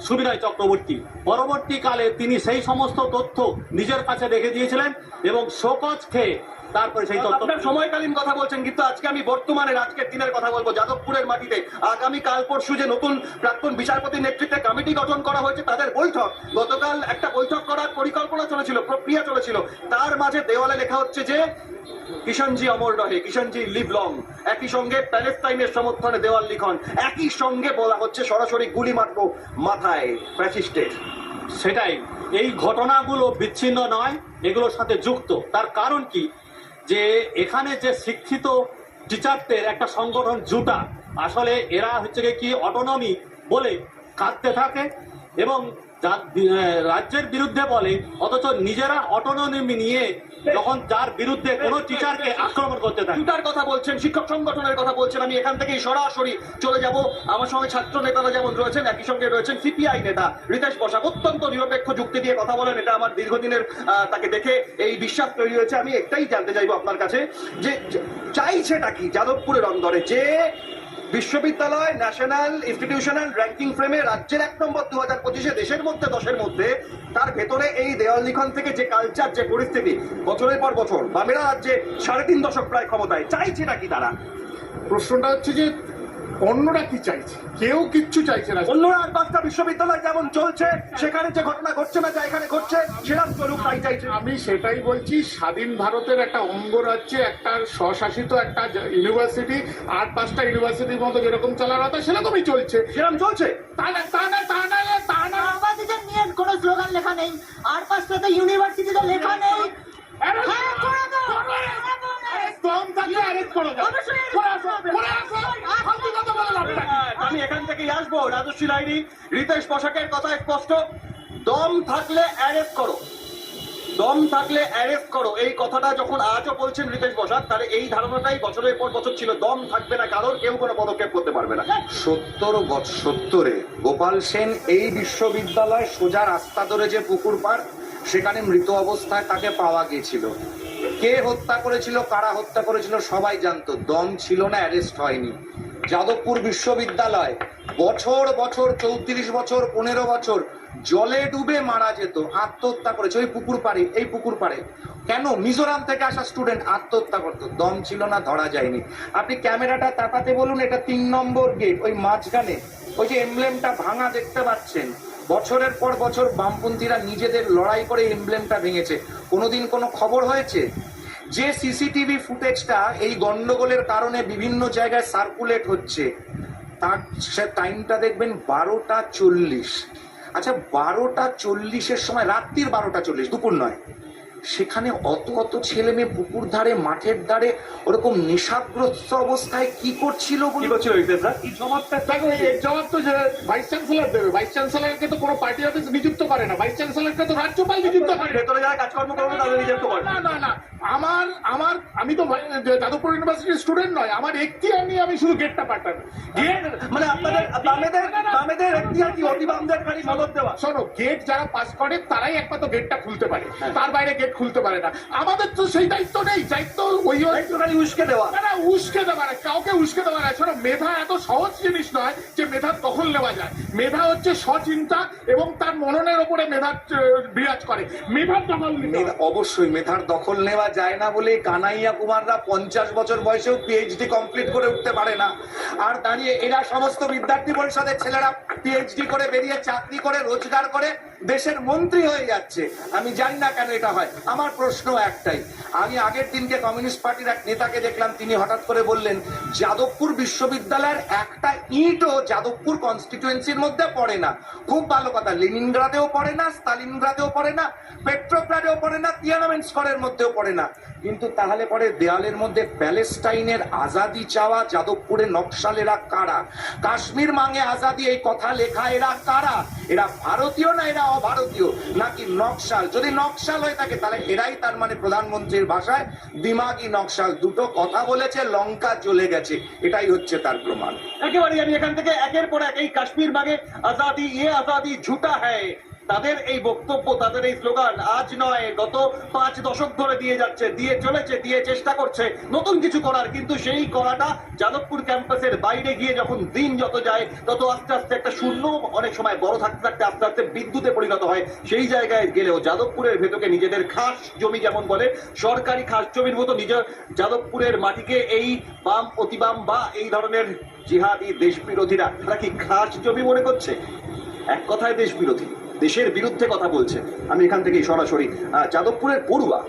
সুবিনয় চক্রবর্তী। পরবর্তীকালে তিনি সেই সমস্ত তথ্য নিজের কাছে রেখে দিয়েছিলেন এবং শোকজ খেয়ে তারপরে সেই তথ্য। আপনার সময়কালীন কথা বলছেন, কিন্তু আজকে আমি বর্তমানের আজকের দিনের কথা বলবো। যাদবপুরের মাটিতে আগামী কাল পরশু যে নতুন প্রাক্তন বিচারপতির নেতৃত্বে কমিটি গঠন করা হয়েছে, তাদের বৈঠক, গতকাল একটা বৈঠক করার পরিকল্পনা চলেছিল, প্রক্রিয়া চলেছিল। তার মাঝে দেওয়ালে লেখা হচ্ছে যে কিষণজি অমর রহে, কিষণজি লিভ লং। একই সঙ্গে প্যালেস্তাইনের সমর্থনে দেওয়াল লিখন, একই সঙ্গে বলা হচ্ছে সরাসরি গুলি মারবো মাথায় ফ্যাসিস্টের। সেটাই, এই ঘটনাগুলো বিচ্ছিন্ন নয়, এগুলোর সাথে যুক্ত। তার কারণ কি, যে এখানে যে শিক্ষিত টিচারদের একটা সংগঠন জুটা, আসলে এরা হচ্ছে কি অটোনমি বলে কাঁদতে থাকে এবং রাজ্যের বিরুদ্ধে বলে, অথচ নিজেরা অটোনমি নিয়ে যখন যার বিরুদ্ধে কোনো টিচারকে আক্রমণ করতে থাকে। জুটার কথা বলছেন, শিক্ষক সংগঠনের কথা বলছেন, আমি এখান থেকেই সরাসরি চলে যাব। আমার সঙ্গে ছাত্র নেতারা যেমন রয়েছেন, একই সঙ্গে রয়েছেন CPI নেতা রিতেশ বসাক। অত্যন্ত নিরপেক্ষ যুক্তি দিয়ে কথা বলেন, এটা আমার দীর্ঘদিনের তাকে দেখে এই বিশ্বাস তৈরি হয়েছে। আমি একটাই জানতে চাইবো আপনার কাছে, যে চাইছেটা কি যাদবপুরের অন্দরে, যে বিশ্ববিদ্যালয় ন্যাশনাল ইনস্টিটিউশনাল র্যাঙ্কিং ফ্রেমে রাজ্যের 1 নম্বর 2025-এ, দেশের মধ্যে 10-এর মধ্যে, তার ভেতরে এই দেওয়াল লিখন থেকে যে কালচার, যে পরিস্থিতি, বছরের পর বছর বামেরা রাজ্যে 3.5 দশক প্রায় ক্ষমতায়, চাইছে নাকি তারা? প্রশ্নটা হচ্ছে যে অন্যরা কি চাইছে? কেউ কিচ্ছু চাইছে না। অন্যরা আর 5টা বিশ্ববিদ্যালয় যেমন চলছে, সেখানে যে ঘটনা ঘটছে না, যা এখানে ঘটছে সেরকম চলুক, তাই চাইছে। আমি সেটাই বলছি, স্বাধীন ভারতের একটা অঙ্গরাজ্যে একটা স্বশাসিত একটা ইউনিভার্সিটি 8-5টা ইউনিভার্সিটির মতো যেরকম চলার কথা সেরকমই চলছে। সেরকম চলছে। আমাদের নিয়ে কোনো স্লোগান লেখা নেই, আর 5টাতে ইউনিভার্সিটিতে লেখা নেই। আমি এখান থেকেই আসবো। রাজস্বী লাইনি, রিতেশ বসাকের কথা স্পষ্ট, দম থাকলে অ্যারেস্ট করো, দম থাকলে অ্যারেস্ট করো। এই কথাটা যখন আজও বলছেন রিতেশ বসাক, তাহলে এই ধারণাটাই বছরের পর বছর ছিল, দম থাকবে না কারোর, কেউ কোনো পদক্ষেপ করতে পারবে না। 70-এ গোপাল সেন এই বিশ্ববিদ্যালয় সোজা রাস্তা ধরে যে পুকুর পাড়, সেখানে মৃত অবস্থায় তাকে পাওয়া গিয়েছিল। কে হত্যা করেছিল, কারা হত্যা করেছিল সবাই জানতো, দম ছিল না, অ্যারেস্ট হয়নি। যাদবপুর বিশ্ববিদ্যালয় বছর বছর 34 বছর 15 বছর জলে ডুবে মারা যেত, আত্মহত্যা করেছে ওই পুকুর পাড়ে, এই পুকুর পাড়ে। কেন? মিজোরাম থেকে আসা স্টুডেন্ট আত্মহত্যা করতো, দম ছিল না, ধরা যায়নি। আপনি ক্যামেরাটা তাকাতে বলুন, এটা 3 নম্বর গেট, ওই মাঝখানে ওই যে এমব্লেমটা ভাঙা দেখতে পাচ্ছেন, বছরের পর বছর বামপন্থীরা নিজেদের লড়াই করে এমব্লেমটা ভেঙেছে। কোনোদিন কোনো খবর হয়েছে? যে সিসিটিভি ফুটেজটা এই গন্ডগোলের কারণে বিভিন্ন জায়গায় সার্কুলেট হচ্ছে, তার টাইমটা দেখবেন 12টা 40। আচ্ছা, 12টা 40-এর সময়, রাত্রির 12টা 40, দুপুর নয়, সেখানে অত অত ছেলে মেয়ে পুকুর ধারে মাঠের ধারে ওরকম নেশাগ্রস্ত অবস্থায় কি করছিল কি করছিল ইতিহাসরা? এই জবাবটা দেখো, এর জবাব তো ভাইস চ্যান্সেলর দেবে। ভাইস চ্যান্সেলরকে তো কোনো পার্টি অফিস নিযুক্ত করে না, ভাইস চ্যান্সেলরকে তো রাজ্যপাল নিযুক্ত করে। ভেতরে যারা কাজকর্ম করবে তাদের নিজস্ব করে। না না না, আমি তো যাদবপুর ইউনিভার্সিটির স্টুডেন্ট নয়, আমার এখতিয়ার নিয়ে আমি শুধু গেটটা পাঠাবো। গেট মানে আপনাদের বামেদের এখতিয়ার কি অতি বামদের খালি মদত দেওয়া? শোনো, গেট যারা পাস করে তারাই একমাত্র গেটটা খুলতে পারে, তার বাইরে গেট খুলতে পারে না। আমাদের তো সেই দায়িত্ব নেই, দায়িত্ব ওই খালি উস্কে দেওয়া। না, উস্কে দেওয়া না, কাউকে উস্কে দেওয়া না। শোনো, মেধা এত সহজ জিনিস নয় যে মেধার দখল নেওয়া যায়। মেধা হচ্ছে সচিন্তা এবং তার মননের ওপরে মেধা বিরাজ করে। মেধার দখল নিতে হবে। অবশ্যই মেধার দখল নেওয়া যায় না বলে কানাইয়া কুমাররা 50 বছর বয়সেও পিএইচডি কমপ্লিট করে উঠতে পারে না। আর দাঁড়িয়ে এরা সমস্ত বিদ্যার্থী পরিষদের ছেলেরা পিএইচডি করে বেরিয়ে চাকরি করে রোজগার করে দেশের মন্ত্রী হয়ে যাচ্ছে। আমি জানি না কেন এটা হয়। আমার প্রশ্ন একটাই, আমি আগের দিনকে কমিউনিস্ট পার্টির এক নেতাকে দেখলাম, তিনি হঠাৎ করে বললেন যাদবপুর বিশ্ববিদ্যালয়ের একটা ইটও যাদবপুর কনস্টিটিউয়েন্সির মধ্যে পড়ে না। খুব ভালো কথা, লেনিনগ্রাদেও পড়ে না, স্তালিনগ্রাদেও পড়ে না, পেট্রোগ্রাদেও পড়ে না, তিয়ানমেন স্কোয়ারের মধ্যেও পড়ে না। কিন্তু তাহলে পরে দেয়ালের মধ্যে প্যালেস্টাইনের আজাদি চাওয়া যাদবপুরের নকশালেরা কারা? কাশ্মীর মাঙে আজাদি এই কথা লেখা এরা কারা? এরা ভারতীয় না এরা অভারতীয়, নাকি নকশাল? যদি নকশাল হয়ে থাকে তাহলে এরাই তার মানে প্রধানমন্ত্রীর ভাষায় দিমাগি নকশাল। দুটো কথা বলেছে, লঙ্কা চলে গেছে, এটাই হচ্ছে তার প্রমাণ। একেবারে আমি এখান থেকে একের পর এক এই কাশ্মীর মাগে আজাদি, ইয়ে আজাদি ঝুটা হ্যায়, তাদের এই বক্তব্য, তাদের এই স্লোগান আজ নয় গত 5 দশক ধরে দিয়ে যাচ্ছে, দিয়ে চলেছে, দিয়ে চেষ্টা করছে নতুন কিছু করার। কিন্তু সেই করাটা যাদবপুর ক্যাম্পাসের বাইরে গিয়ে যখন দিন যত যায় তত আস্তে আস্তে একটা শূন্য, অনেক সময় বড় থাকতে থাকতে আস্তে আস্তে বিদ্যুতে পরিণত হয়। সেই জায়গায় গেলেও যাদবপুরের ভেতরে নিজেদের খাস জমি, যেমন বলে সরকারি খাস জমির মতো নিজের যাদবপুরের মাটিকে এই বাম, অতিবাম বা এই ধরনের জিহাদি দেশ বিরোধীরা তারা কি খাস জমি মনে করছে? এক কথায় দেশ বিরোধী, দেশের বিরুদ্ধে কথা বলছে। আমি এখান থেকে সরাসরি যাদবপুরের পড়ুয়া,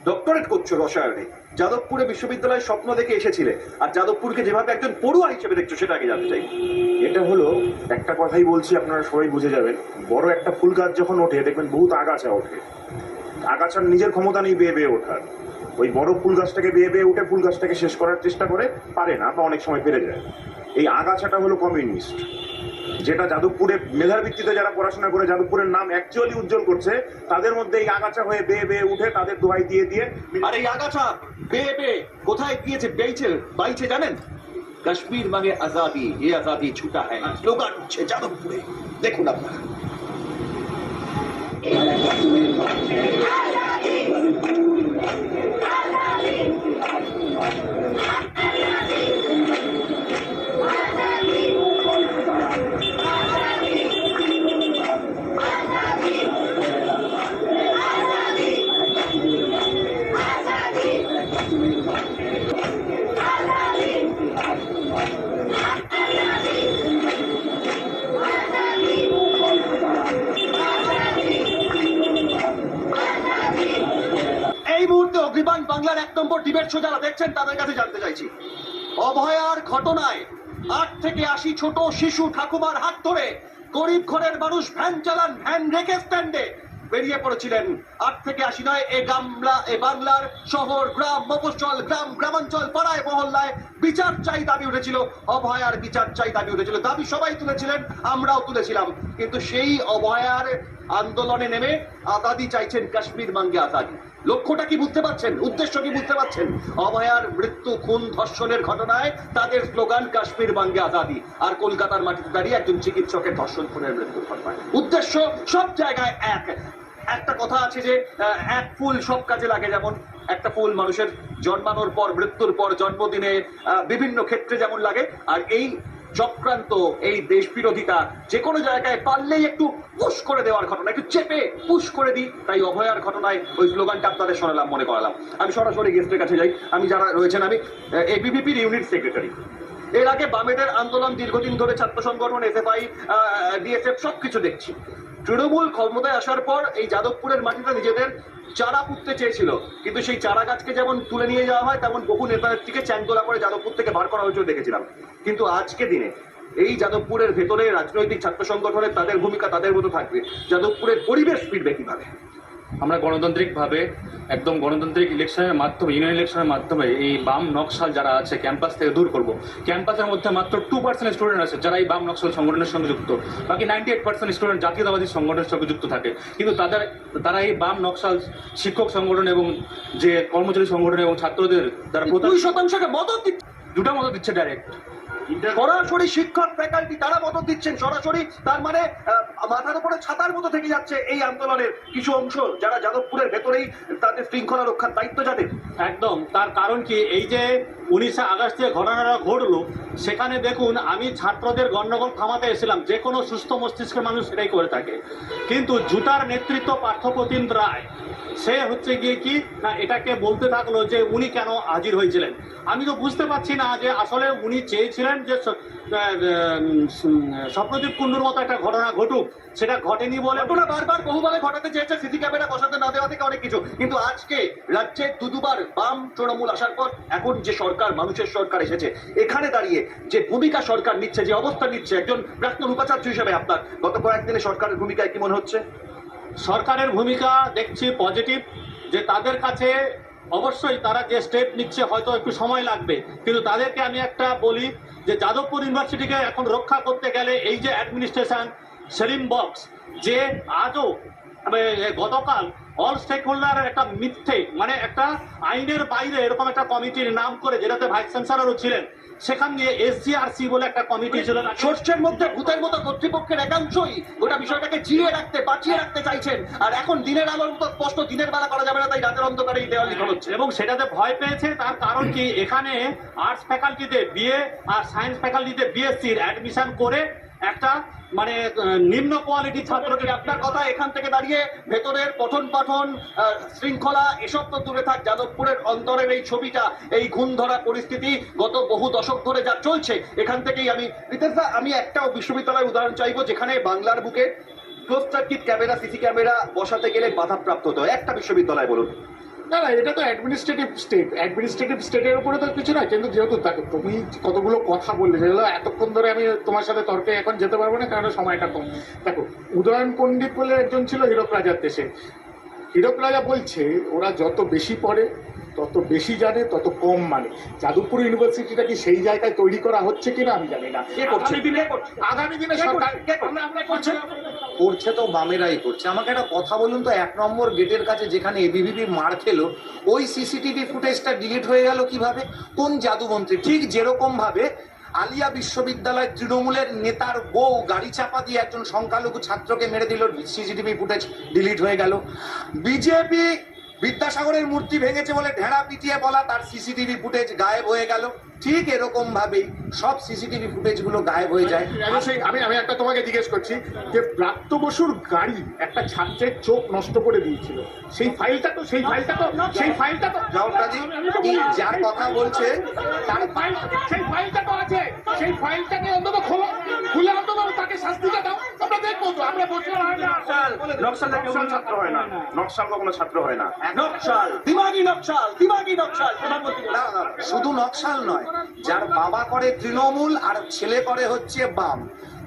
ডক্টরেট করছো রসায়নে, যাদবপুরে বিশ্ববিদ্যালয়ের স্বপ্ন দেখে এসেছিলে, আর যাদবপুরকে যেভাবে একজন পড়ুয়া হিসেবে দেখছো সেটা আগে জানতে চাই। এটা হলো একটা কথাই বলছি, আপনারা সবাই বুঝে যাবেন। বড় একটা ফুল গাছ যখন ওঠে দেখবেন বহুত আগাছা ওঠে, আগাছার নিজের ক্ষমতা নেই বেয়ে বেয়ে ওঠার। ওই বড় ফুল গাছটাকে বেয়ে বেয়ে উঠে ফুল গাছটাকে শেষ করার চেষ্টা করে, পারে না বা অনেক সময় পেরে যায়। এই আগাছাটা হলো কমিউনিস্ট, যেটা যাদবপুরে মেধার ভিত্তিতে যারা পড়াশোনা করে যাদবপুরের নাম অ্যাকচুয়ালি উজ্জ্বল করছে, তাদের মধ্যে এই আগাছা হয়ে বেয়ে বেয়ে উঠে তাদের দোহাই দিয়ে দিয়ে। আর এই আগাছা বেয়ে বেয়ে কোথায় গিয়েছে বাইছে জানেন? কাশ্মীর মাগে আজাদি, এ আজাদি ছুটা হ্যায় স্লোগান উঠছে যাদবপুরে। দেখুন আপনারা। এই মুহূর্তে অগ্নিবাণ বাংলার 1 নম্বর ডিবেট শো যারা দেখছেন তাদের কাছে জানতে চাইছি, অভয়ার ঘটনায় 8 থেকে 80 ছোট শিশু ঠাকুমার হাত ধরে গরিব ঘরের মানুষ ভ্যান চালান, ভ্যান রেখে স্ট্যান্ডে বেরিয়ে পড়েছিলেন। 8 থেকে 80 নয়, এ বাংলার শহর, গ্রাম, মফস্বল, গ্রামাঞ্চল, পাড়ায় মহল্লায় বিচার চাই দাবি উঠেছিল, অভয়ার বিচার চাই দাবি উঠেছিল। দাবি সবাই তুলেছিলেন, আমরাও তুলেছিলাম। কিন্তু সেই অভয়ার আন্দোলনে নেমে আজাদি চাইছেন, কাশ্মীর মাঙ্গে আজাদি। লক্ষ্যটা কি বুঝতে পারছেন? উদ্দেশ্য কি বুঝতে পারছেন? অভয়ার মৃত্যু, খুন, ধর্ষণের ঘটনায় তাদের স্লোগান কাশ্মীর মাঙ্গে আজাদি, আর কলকাতার মাটিতে দাঁড়িয়ে একজন চিকিৎসকের ধর্ষণ খুনের মৃত্যুর ঘটনায় উদ্দেশ্য সব জায়গায় এক। একটা কথা আছে যে এক ফুল সব কাজে লাগে, যেমন একটা ফুল মানুষের জন্মানোর পর, মৃত্যুর পর, জন্মদিনে, বিভিন্ন ক্ষেত্রে যেমন লাগে, আর এই চক্রান্ত, এই দেশ বিরোধিতা যে কোনো জায়গায় পারলেই একটু পুশ করে দেওয়ার ঘটনা, একটু চেপে পুশ করে দিই। তাই অভয়ার ঘটনায় ওই স্লোগানটা আপনাদের শোনালাম, মনে করালাম। আমি সরাসরি গেস্টের কাছে যাই। আমি যারা রয়েছেন, আমি এবিভিপির ইউনিট সেক্রেটারি। এর আগে বামেদের আন্দোলন দীর্ঘদিন ধরে, ছাত্র সংগঠন, এসএফআই, ডিএসএফ সবকিছু দেখছি। তৃণমূল ক্ষমতায় আসার পর এই যাদবপুরের মাটিতে নিজেদের চারা পুঁততে চেয়েছিল, কিন্তু সেই চারা গাছকে যেমন তুলে নিয়ে যাওয়া হয় তেমন বহু নেতানেত্রীকে চ্যাংদোলা করে যাদবপুর থেকে বার করা হয়েছিল দেখেছিলাম। কিন্তু আজকে দিনে এই যাদবপুরের ভেতরে রাজনৈতিক ছাত্র সংগঠনের তাদের ভূমিকা তাদের মতো থাকবে। যাদবপুরের পরিবেশ ফিরবে কিভাবে? আমরা গণতান্ত্রিকভাবে একদম গণতান্ত্রিক ইলেকশনের মাধ্যমে, ইউনিয়ন ইলেকশনের মাধ্যমে এই বাম নকশাল যারা আছে ক্যাম্পাস থেকে দূর করব। ক্যাম্পাসের মধ্যে মাত্র 2% স্টুডেন্ট আছে যারা এই বাম নকশাল সংগঠনের সঙ্গে যুক্ত, বাকি 98% স্টুডেন্ট জাতীয়তাবাদী সংগঠনের সঙ্গে যুক্ত থাকে। কিন্তু তারা এই বাম নকশাল শিক্ষক সংগঠন এবং যে কর্মচারী সংগঠন এবং ছাত্রদের দ্বারা 2%কে মদত দিচ্ছে, দুটা মতো দিচ্ছে ডাইরেক্ট। সরাসরি শিক্ষক ফ্যাকাল্টি তারা মদত দিচ্ছেন সরাসরি। তার মানে মাথার উপরে ছাতার মতো থেকে যাচ্ছে এই আন্দোলনের কিছু অংশ, যারা যাদবপুরের ভেতরেই তাদের শৃঙ্খলা রক্ষার দায়িত্ব যাদের। একদম, তার কারণ কি, এই যে 19 আগস্ট যে ঘটনাটা ঘটলো সেখানে দেখুন, আমি ছাত্রদের গণ্ডগোল থামাতে এসেছিলাম, যে কোনো সুস্থ মস্তিষ্কের মানুষ সেটাই করে থাকে। কিন্তু জুতার নেতৃত্ব পার্থপ্রতিম রায় সে হচ্ছে গিয়ে কি না এটাকে বলতে থাকলো যে উনি কেন হাজির হয়েছিলেন। আমি তো বুঝতে পারছি না যে আসলে উনি চেয়েছিলেন যে স্বপ্নদীপ কুণ্ডুর মতো একটা ঘটনা ঘটুক, সেটা ঘটেনি বলে ঘটনা বারবার বহুভাবে ঘটাতে চেয়েছে, সিসি ক্যামেরা বসাতে না দেওয়া থেকে অনেক কিছু। কিন্তু আজকে রাজ্যে দুবার বাম তৃণমূল আসার পর এখন যে সরকার, মানুষের সরকার এসেছে, এখানে দাঁড়িয়ে যে ভূমিকা সরকার নিচ্ছে, যে অবস্থা নিচ্ছে, একজন প্রাক্তন উপাচার্য হিসেবে আপনার গত কয়েকদিনে সরকারের ভূমিকায় কি মনে হচ্ছে? সরকারের ভূমিকা দেখছি পজিটিভ, যে তাদের কাছে অবশ্যই তারা যে স্টেপ নিচ্ছে হয়তো একটু সময় লাগবে, কিন্তু তাদেরকে আমি একটা বলি যে যাদবপুর ইউনিভার্সিটিকে এখন রক্ষা করতে গেলে এই যে অ্যাডমিনিস্ট্রেশন সেলিম বক্স, যে আজও গতকাল অল স্টেক হোল্ডার একটা মিথ্যে, মানে একটা আইনের বাইরে এরকম একটা কমিটির নাম করে, যেটাতে ভাইস চ্যান্সেলরও ছিলেন, সেখান দিয়ে এসজিআরসি বলে একটা কমিটি ছিল। সর্ষের মধ্যে ভূতের মতো কর্তৃপক্ষের একাংশই গোটা বিষয়টাকে জিয়ে রাখতে, বাঁচিয়ে রাখতে চাইছেন। আর এখন দিনের আলোর মতো স্পষ্ট দিনের বেলা করা যাবে না, তাই রাতের অন্ধকারে এই দেওয়াল লিখন হচ্ছে। এবং সেটাতে ভয় পেয়েছে, তার কারণ কি, এখানে আর্টস ফ্যাকাল্টিতে বিএ আর সায়েন্স ফ্যাকাল্টিতে বিএসসির অ্যাডমিশন করে একটা মানে নিম্ন কোয়ালিটি ছাত্রকে। আপনার কথা এখান থেকে দাঁড়িয়ে ভেতরের পঠন পাঠন শৃঙ্খলা এসব তো দূরে থাক, যাদবপুরের অন্তরের এই ছবিটা, এই ঘুণ ধরা পরিস্থিতি গত বহু দশক ধরে যা চলছে, এখান থেকেই আমি একটা বিশ্ববিদ্যালয়ের উদাহরণ চাইবো যেখানে বাংলার বুকে close circuit camera, CC camera বসাতে গেলে বাধাপ্রাপ্ত হতো। একটা বিশ্ববিদ্যালয় বলুন। না না, এটা তো অ্যাডমিনিস্ট্রেটিভ স্টেটের উপরে তো কিছু নয়। কিন্তু যেহেতু দেখো তুমি কতগুলো কথা বললে, যেগুলো এতক্ষণ ধরে আমি তোমার সাথে তর্কে এখন যেতে পারবো না, কারণ সময়টা কম। দেখো, উদয়ন পণ্ডিত বলে একজন ছিল হীরক রাজার দেশে। হীরক রাজা বলছে ওরা যত বেশি পড়ে তত বেশি জানে, তত কম মানে। যাদবপুর ইউনিভার্সিটিটা কি সেই জায়গায় তৈরি করা হচ্ছে কিনা আমি জানি না। কে করছে? আগামী দিনে সরকার আমরা করছে করছে তো বামেরাই করছে। আমাকে একটা কথা বলুন তো, 1 নম্বর গেটের কাছে যেখানে এবিভিপি মার খেলো, ওই সিসিটিভি ফুটেজটা ডিলিট হয়ে গেল কিভাবে? কোন জাদুমন্ত্রী? ঠিক যেরকম ভাবে আলিয়া বিশ্ববিদ্যালয়ের তৃণমূলের নেতার বউ গাড়ি চাপা দিয়ে একজন সংখ্যালঘু ছাত্রকে মেরে দিল, সিসিটিভি ফুটেজ ডিলিট হয়ে গেল। বিজেপি বিদ্যাসাগরের মূর্তি ভেঙেছে বলে ঢেড়া পিটিয়ে বলা, তার সিসিটিভি ফুটেজ গায়েব হয়ে গেল। ঠিক এরকম ভাবেই সব সিসিটিভি ফুটেজ গুলো গায়েব হয়ে যায়। আমি একটা তোমাকে জিজ্ঞেস করছি যে প্রাপ্ত বসুর গাড়ি একটা ছাত্রের চোখ নষ্ট করে দিয়েছিল, সেই ফাইলটা তো যার কথা বলছে সেই ফাইলটা তো আছে। সেই ফাইলটাকে অন্তত খুলে অন্তত তাকে শাস্তিটা দাও, আমরা দেখবো তো। আমরা বসে নকশাল ছাত্র হয় না, নকশাল কখনো ছাত্র হয় না। নকশাল, দিমাগি নকশাল, দিমাগি নকশাল। না, শুধু নকশাল নয়, যার বাবা করে তৃণমূল আর ছেলে করে হচ্ছে বাম,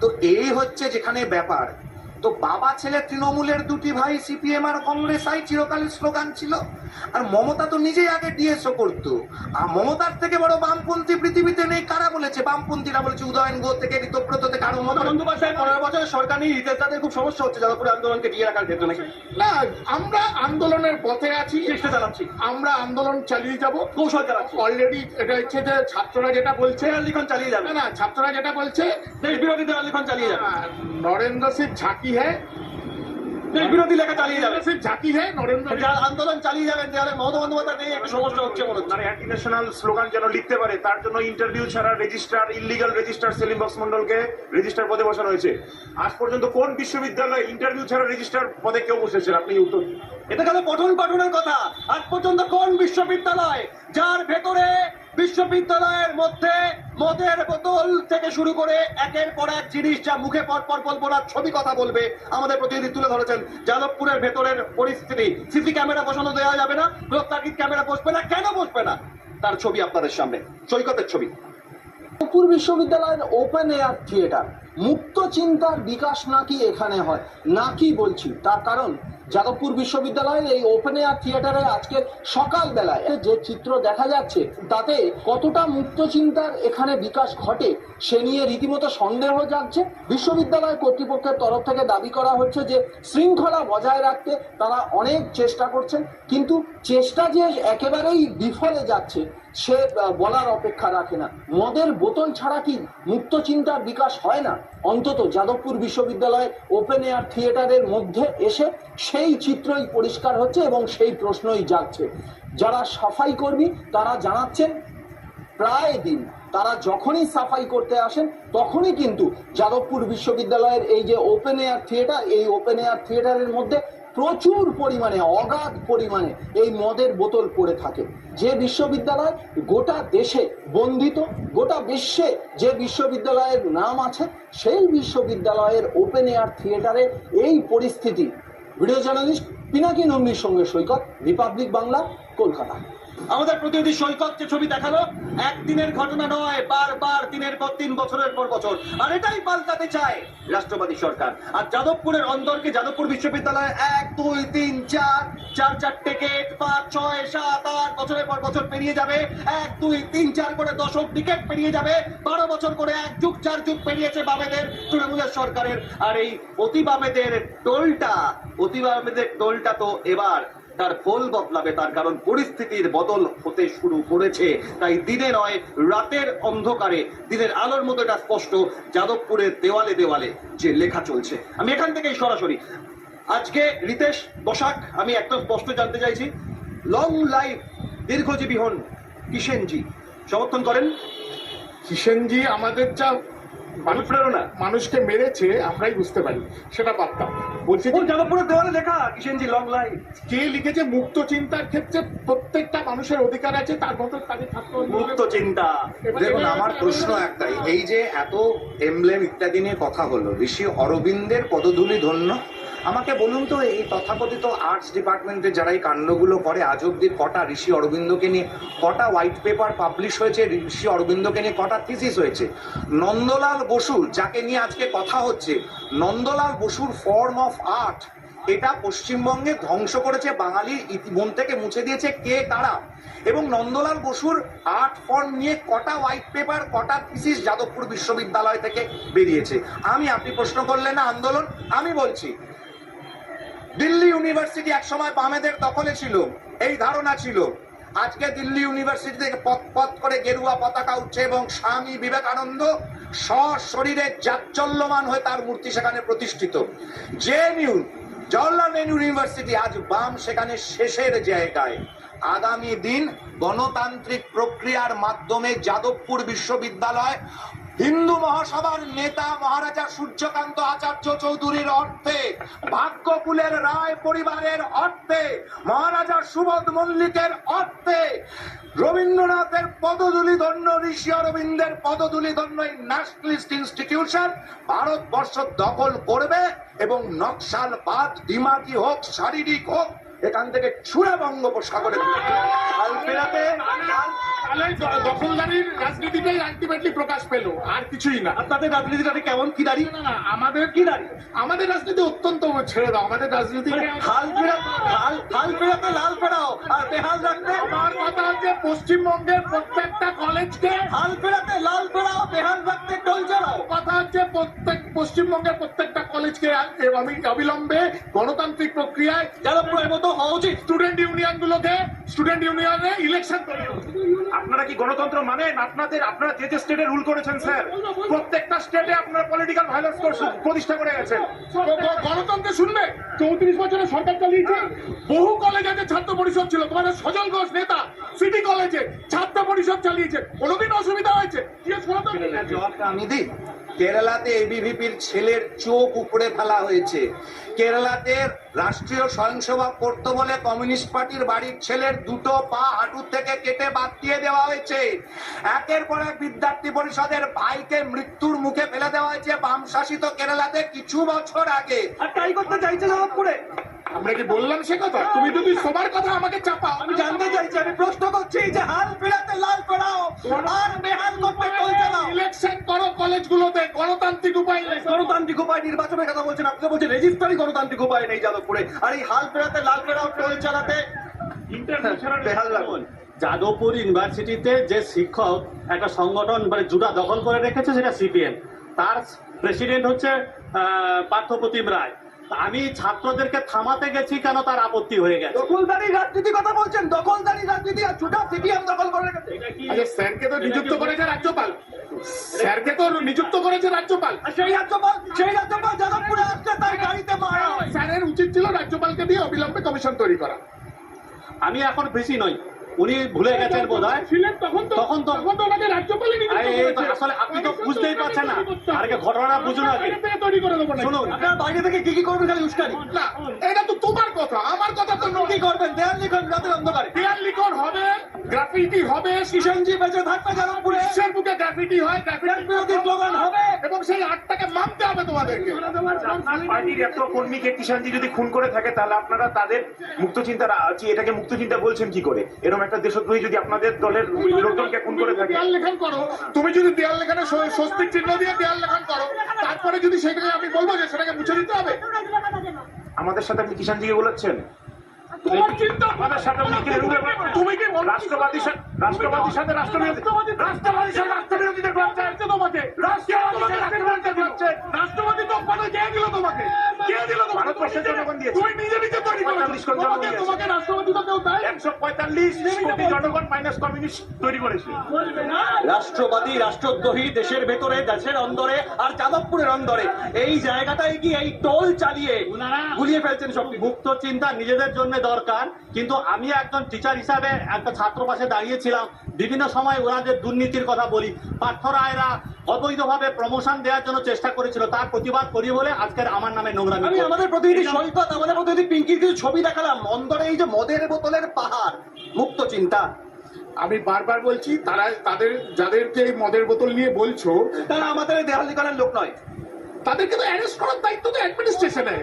তো এই হচ্ছে যেখানে ব্যাপার। তো বাবা ছেলে তৃণমূলের দুটি ভাই সিপিএম আর কংগ্রেস আই চিরকালের স্লোগান ছিল। আর মমতা তো নিজেই আগে ডিএসও করতো। আর মমতার থেকে বড় বামপন্থী পৃথিবীতে নেই। কারা বলেছে? বামপন্থীরা বলেছে। উদয়ন গুহ থেকে ঋতব্রত থেকে আরো মমতা বন্দ্যোপাধ্যায় 15 বছরের সরকার নিয়ে তাদের খুব সমস্যা হচ্ছে যাদবপুর আন্দোলনকে দিয়ে রাখার ক্ষেত্রে নাকি? না, আমরা আন্দোলনের পথে আছি, চেষ্টা চালাচ্ছি, আমরা আন্দোলন চালিয়ে যাব, কৌশল চালাচ্ছি। অলরেডি এটা হচ্ছে যে ছাত্ররা যেটা বলছে লিখন চালিয়ে যাবে। না, ছাত্ররা যেটা বলছে দেশ বিরোধী লিখন চালিয়ে যাবে। নরেন্দ্র সিং ঝাঁকি হ্যাঁ, দেশ বিরোধী লেখা চালিয়ে যাবে। ঝাঁকি হ্যাঁ নরেন্দ্র, যারা আন্দোলন চালিয়ে যাবেন দেয়ালে মমতা বন্দ্যোপাধ্যায় নেই, একটু সমস্যা হচ্ছে মনে হচ্ছে। মানে অ্যান্টি ন্যাশনাল স্লোগান যেন লিখতে পারে তার জন্য ইন্টারভিউ ছাড়া registrar, illegal registrar Selim Baksh মন্ডলকে রেজিস্ট্রার পদে বসানো হয়েছে। আজ পর্যন্ত কোন বিশ্ববিদ্যালয়ে ইন্টারভিউ ছাড়া রেজিস্ট্রার পদে কেউ বসেছেন? আপনি উত্তর। এটা গেল পঠন পাঠনের কথা। আজ পর্যন্ত কোন বিশ্ববিদ্যালয় যার ভেতরে বিশ্ববিদ্যালয়ের মধ্যে মদের বোতল থেকে শুরু করে একের পর এক জিনিস যা মুখে পর বলবো না, ছবি কথা বলবে, আমাদের প্রতিনিধি তুলে ধরেছেন যাদবপুরের ভেতরের পরিস্থিতি। সিসি ক্যামেরা বসানো দেওয়া যাবে না, ক্লোজ সার্কিট ক্যামেরা বসবে না। কেন বসবে না? তার ছবি আপনাদের সামনে, সৈকতের ছবি। যাদবপুর বিশ্ববিদ্যালয়ের ওপেন এয়ার থিয়েটার, মুক্ত চিন্তার বিকাশ নাকি এখানে হয়, নাকি বলছি তার কারণ যাদবপুর বিশ্ববিদ্যালয়ের এই ওপেন এয়ার থিয়েটারে আজকে সকালবেলায় যে চিত্র দেখা যাচ্ছে তাতে কতটা মুক্ত চিন্তার এখানে বিকাশ ঘটে সে নিয়ে রীতিমতো সন্দেহ জাগছে। বিশ্ববিদ্যালয় কর্তৃপক্ষের তরফ থেকে দাবি করা হচ্ছে যে শৃঙ্খলা বজায় রাখতে তারা অনেক চেষ্টা করছেন, কিন্তু চেষ্টা যে একেবারেই বিফলে যাচ্ছে সে বলার অপেক্ষা রাখে না। মদের বোতল ছাড়া কি মুক্ত চিন্তার বিকাশ হয় না? অন্তত যাদবপুর বিশ্ববিদ্যালয়ের ওপেন এয়ার থিয়েটারের মধ্যে এসে সেই চিত্রই পরিষ্কার হচ্ছে এবং সেই প্রশ্নই জাগছে। যারা সাফাই কর্মী তারা জানাচ্ছেন প্রায় দিন তারা যখনই সাফাই করতে আসেন তখনই কিন্তু যাদবপুর বিশ্ববিদ্যালয়ের এই যে ওপেন এয়ার থিয়েটার, এই ওপেন এয়ার থিয়েটারের মধ্যে প্রচুর পরিমাণে, অগাধ পরিমাণে এই মদের বোতল পড়ে থাকে। যে বিশ্ববিদ্যালয় গোটা দেশে বন্দিত, গোটা বিশ্বে যে বিশ্ববিদ্যালয়ের নাম আছে, সেই বিশ্ববিদ্যালয়ের ওপেন এয়ার থিয়েটারে এই পরিস্থিতি। ভিডিও জার্নালিস্ট পিনাকি নন্দীর সঙ্গে সৈকত, রিপাবলিক বাংলা, কলকাতা। আমাদের প্রতিনিধি সৈকত যে ছবি দেখালো একদিনের ঘটনা নয়, বারবার দিনের পর দিন, বছরের পর বছর, আর এটাই পাল্টাতে চায় রাষ্ট্রবাদী সরকার। আর যাদবপুরের অন্দরকে যাদবপুর বিশ্ববিদ্যালয়ে 1, 2, 3, 4 টিকেট, 5, 6, 7, 8 বছরের পর বছর পেরিয়ে যাবে, 1, 2, 3, 4 করে দশক টিকেট পেরিয়ে যাবে, 12 বছর করে 1 যুগ 4 যুগ পেরিয়েছে বামেদের, তৃণমূলের সরকারের। আর এই অতি বামেদের টোলটা তো এবার তার ফল বদলাবে, তার কারণ পরিস্থিতির বদল হতে শুরু করেছে। তাই দিনে নয়, রাতের অন্ধকারে দিনের আলোর মতো এটা স্পষ্ট যাদবপুরের দেওয়ালে দেওয়ালে যে লেখা চলছে। আমি এখান থেকেই সরাসরি আজকে রিতেশ বসাক, আমি একদম স্পষ্ট জানতে চাইছি, লং লাইফ, দীর্ঘজীবী হন কিষেনজি, সমর্থন করেন? কিষেনজি আমাদের যা অনুপ্রেরণা, মানুষকে মেরেছে আমরাই বুঝতে পারি, সেটা পারতাম। বলছি যে যাদবপুরের দেওয়ালে লেখা কিষেনজি লং লাইফ। কে লিখেছে মুক্ত চিন্তার ক্ষেত্রে প্রত্যেকটা মানুষের অধিকার আছে, তার মতো তাদের থাকতে হবে মুক্ত চিন্তা। দেখুন, আমার প্রশ্ন একটাই, এই যে এত এমব্লেম ইত্যাদি নিয়ে কথা হলো, ঋষি অরবিন্দের পদধূলি ধন্য। আমাকে বলুন তো, এই তথাকথিত আর্টস ডিপার্টমেন্টে যারা এই কাণ্ডগুলো করে, আজ অব্দি কটা ঋষি অরবিন্দকে নিয়ে, কটা হোয়াইট পেপার পাবলিশ হয়েছে, ঋষি অরবিন্দকে নিয়ে কটা থিসিস হয়েছে? নন্দলাল বসু, যাকে নিয়ে আজকে কথা হচ্ছে, নন্দলাল বসুর ফর্ম অফ আর্ট, এটা পশ্চিমবঙ্গে ধ্বংস করেছে, বাঙালির মন থেকে মুছে দিয়েছে কে, কারা? এবং নন্দলাল বসুর আর্ট ফর্ম নিয়ে কটা হোয়াইট পেপার, কটা থিসিস যাদবপুর বিশ্ববিদ্যালয় থেকে বেরিয়েছে? আপনি প্রশ্ন করলেন না আন্দোলন, আমি বলছি দিল্লি ইউনিভার্সিটি একসময় বামেদের দখলে ছিল, এই ধারণা ছিল। আজকে দিল্লি ইউনিভার্সিটি থেকে পথ পথ করে গেরুয়া পতাকা উঠছে এবং স্বামী বিবেকানন্দ সশরীরে জাজ্জল্যমান হয়ে তার মূর্তি সেখানে প্রতিষ্ঠিত। জেএনইউ, জওহরলাল নেহরু ইউনিভার্সিটি, আজ বাম সেখানে শেষের জায়গায়। আগামী দিন গণতান্ত্রিক প্রক্রিয়ার মাধ্যমে যাদবপুর বিশ্ববিদ্যালয় হিন্দু মহাসভার নেতা মহারাজা সূর্যকান্ত আচার্য চৌধুরীর অর্থে, ভাগ্যকুলের রায় পরিবারের অর্থে, মহারাজা সুবোধ মল্লিকের অর্থে, রবীন্দ্রনাথের পদধূলি ধন্য, ঋষি অরবিন্দের পদধূলি ধন্য এই ন্যাশনালিস্ট ইনস্টিটিউশন ভারতবর্ষ দখল করবে এবং নকশালবাদ, দিমাগি হোক, শারীরিক হোক, এখান থেকে ছুঁড়ে বঙ্গোপসাগরে দখলদারির রাজনীতিটাই আলটিমেটলি প্রকাশ পেল, আর কিছুই না। আপনাদের রাজনীতিটা কেমন, কি দাঁড়ি? না, আমাদের কি দাঁড়ি? আমাদের রাজনীতি অত্যন্ত, ছেড়ে দাও আমাদের রাজনীতি। হাল ফেরাতে লাল ফেরাও, আর বেহাল রাখতে। আমার কথা হচ্ছে পশ্চিমবঙ্গের প্রত্যেকটা কলেজকে হাল ফেরাতে লাল ফেরাও, বেহাল রাখতে টোল চালাও। কথা হচ্ছে পশ্চিমবঙ্গের প্রত্যেকটা কলেজকে অবিলম্বে গণতান্ত্রিক প্রক্রিয়ায় যাদবপুরের মতো হওয়া উচিত। স্টুডেন্ট ইউনিয়নে ইলেকশন করা উচিত। আপনারা কি গণতন্ত্র মানেন? আপনারা যে স্টেটে রুল করেছেন স্যার, প্রত্যেকটা স্টেটে আপনারা পলিটিক্যাল ভায়োলেন্স প্রতিষ্ঠা করে গেছেন। গণতন্ত্র শুনবে? 34 বছরের সরকার চালিয়েছে। বহু কলেজ আছে ছাত্র পরিষদ ছিল, তোমাদের সজল ঘোষ নেতা সিটি কলেজে ছাত্র পরিষদ চালিয়েছে, কোনোদিন অসুবিধা হয়েছে? জবাবটা আমি দিই। কেরালাতে এবিভিপির ছেলের চোখ উপড়ে ফেলা হয়েছে। কেরালাতে রাষ্ট্রীয় স্বয়ংসেবক করতে বলে কমিউনিস্ট পার্টির বাড়ির ছেলের দুটো পা হাঁটুর থেকে কেটে বাদ দিয়ে দেওয়া হয়েছে। একের পর এক বিদ্যার্থী পরিষদের ভাইকে মৃত্যুর মুখে ফেলে দেওয়া হয়েছে বাম শাসিত কেরালাতে কিছু বছর আগে। আর তাই করতে চাইছে যাদবপুরে। আমরা কি বললাম সে কথা? তুমি যদি সবার কথা আমাকে চাপাও। আমি জানতে চাইছি, আমি প্রশ্ন করছি যে হাল ফেরাতে লাল ফেরাও, আর বেহাল করতে টোল চালাও। ইলেকশন করো কলেজগুলোতে, গণতান্ত্রিক উপায় নেই। গণতান্ত্রিক উপায় নির্বাচনের কথা বলছেন, আপনি তো বলছেন রেজিস্টারই গণতান্ত্রিক উপায় নেই যাদবপুরে, আর এই হাল ফেরাতে লাল ফেরাও ট্রেন চালাতে বেহাল লাগুন। যাদবপুর ইউনিভার্সিটিতে যে শিক্ষক একটা সংগঠন মানে জুড়া দখল করে রেখেছে সেটা সিপিএম, তার প্রেসিডেন্ট হচ্ছে পার্থপ্রতিম রায়। আমি ছাত্রদেরকে থামাতে গেছি কেন তার আপত্তি হয়ে গেছে। দখলদারি রাজনীতি কথা বলছেন, দখলদারি রাজনীতি আর ছোটা সিপিএম দখল করে রেখেছে। আচ্ছা, স্যারকে তো নিযুক্ত করেছে রাজ্যপাল, স্যারকে তো নিযুক্ত করেছে রাজ্যপাল। আর সেই রাজ্যপাল যাদবপুরে আসছে, তার গাড়িতে মারা হয়। স্যারের উচিত ছিল রাজ্যপালকে দিয়ে অবিলম্বে কমিশন তৈরি করা। আমি এখন বেশি নই, উনি ভুলে গেছেন বোধহয়। ছিলেন তখন তো ওনাকে রাজ্যপালই নিযুক্ত করেছে। আসলে আপনি তো বুঝতেই পারছেন না, আর আগে ঘটনাটা বুঝুন আগে। বাইরে থেকে তৈরি করে দেবো না। শুনুন, আপনার বাইরে থেকে কি করবেন খালি উস্কানি? না, এটা তো তোমার কথা, আমার কথা তো নয়। কি করবেন? দেয়াল লিখন রাতের অন্ধকারে, দেয়াল লিখন হবে, গ্রাফিটি হবে, কিষাণজি বেঁচে থাকবে যাদবপুরে, বিশ্বের বুকে গ্রাফিটি হয়, গ্রাফিটি বিরোধী স্লোগান হবে, এবং সেই আটটাকে মানতে হবে তোমাদেরকে। আপনার পার্টির এত কর্মীকে কিষাণজি যদি খুন করে থাকে, তাহলে আপনারা তাদের মুক্তচিন্তা এটাকে মুক্তচিন্তা বলছেন কি করে? এরকম একটা দেশদ্রোহী যদি আপনাদের দলের লোকজনকে খুন করে থাকে। দেয়াল লেখন করো, তুমি যদি দেয়াল লেখানে স্বস্তিক চিহ্ন দিয়ে দেয়াল লেখন করো, তারপরে যদি সেটাকে আমি বলবো যে সেটাকে মুছে দিতে হবে। আমাদের সাথে আপনি কিষাণজিকে বলেছেন, তোমার চিন্তা আমাদের সাথে আপনি কি তুমি কি রাষ্ট্রবাদীর সাথে রাষ্ট্রবিরোধীদের রাষ্ট্রবিরোধীদের করতে তোমাকে রাষ্ট্রবাদী তো পদে কে দিল তোমাকে? কে দিল তোমাকে? ভারতবর্ষের জনগণ দিয়েছে। তুমি নিজে নিজে তৈরি করেছো। তোমাকে রাষ্ট্রবাদী তো কেউ দেয়? 145 কোটি জনগণ মাইনাস কমিউনিস্ট তৈরি করেছে। রাষ্ট্রবাদী রাষ্ট্রদ্রোহী দেশের ভেতরে, দেশের অন্দরে আর যাদবপুরের অন্দরে, এই জায়গাটায় কি এই টোল চালিয়ে গুলিয়ে ফেলছেন সব। মুক্ত চিন্তা নিজেদের জন্য দরকার, কিন্তু আমি একজন টিচার হিসাবে একটা ছাত্র পাশে দাঁড়িয়েছিলাম। বিভিন্ন সময় ওনাদের দুর্নীতির কথা বলি। পার্থ রায়রা অবৈধভাবে প্রমোশন দেওয়ার জন্য চেষ্টা করেছিল, তার প্রতিবাদ করি বলে আজকের আমার নামে নোংরামি। আমি আমাদের প্রতিনিধি সৈকত, আমাদের প্রতিনিধি পিঙ্কির কিছু ছবি দেখালাম, অন্দরে এই যে মদের বোতলের পাহাড়। মুক্ত চিন্তা, আমি বারবার বলছি, তাদের যাদেরকে এই মদের বোতল নিয়ে বলছো, তারা আমাদের দেহাল লিখনের লোক নয়। তাদেরকে তো অ্যারেস্ট করার দায়িত্ব তো অ্যাডমিনিস্ট্রেশনে,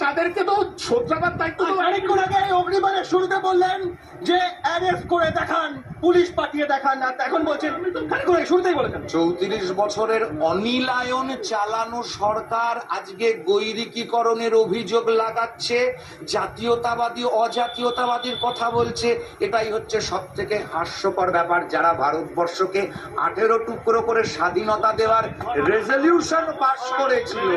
তাদেরকে তো শোধরাবার দায়িত্ব তো। খানিকক্ষণ আগে অগ্নিবাণের শুরুতে বললেন যে অ্যারেস্ট করে দেখান, পুলিশ পাঠিয়ে দেখান, আর এখন বলছেন খানিকক্ষণ আগে শুরুতেই বলেছেন 34 বছরের অনিলায়ন চালানো সরকার আজকে গৈরিকীকরণের অভিযোগ লাগাচ্ছে, জাতীয়তাবাদী অজাতীয়তাবাদীর কথা বলছে। এটাই হচ্ছে সব থেকে হাস্যকর ব্যাপার। যারা ভারতবর্ষকে 18 টুকরো করে স্বাধীনতা দেওয়ার রেজলিউশন পাস করেছিল,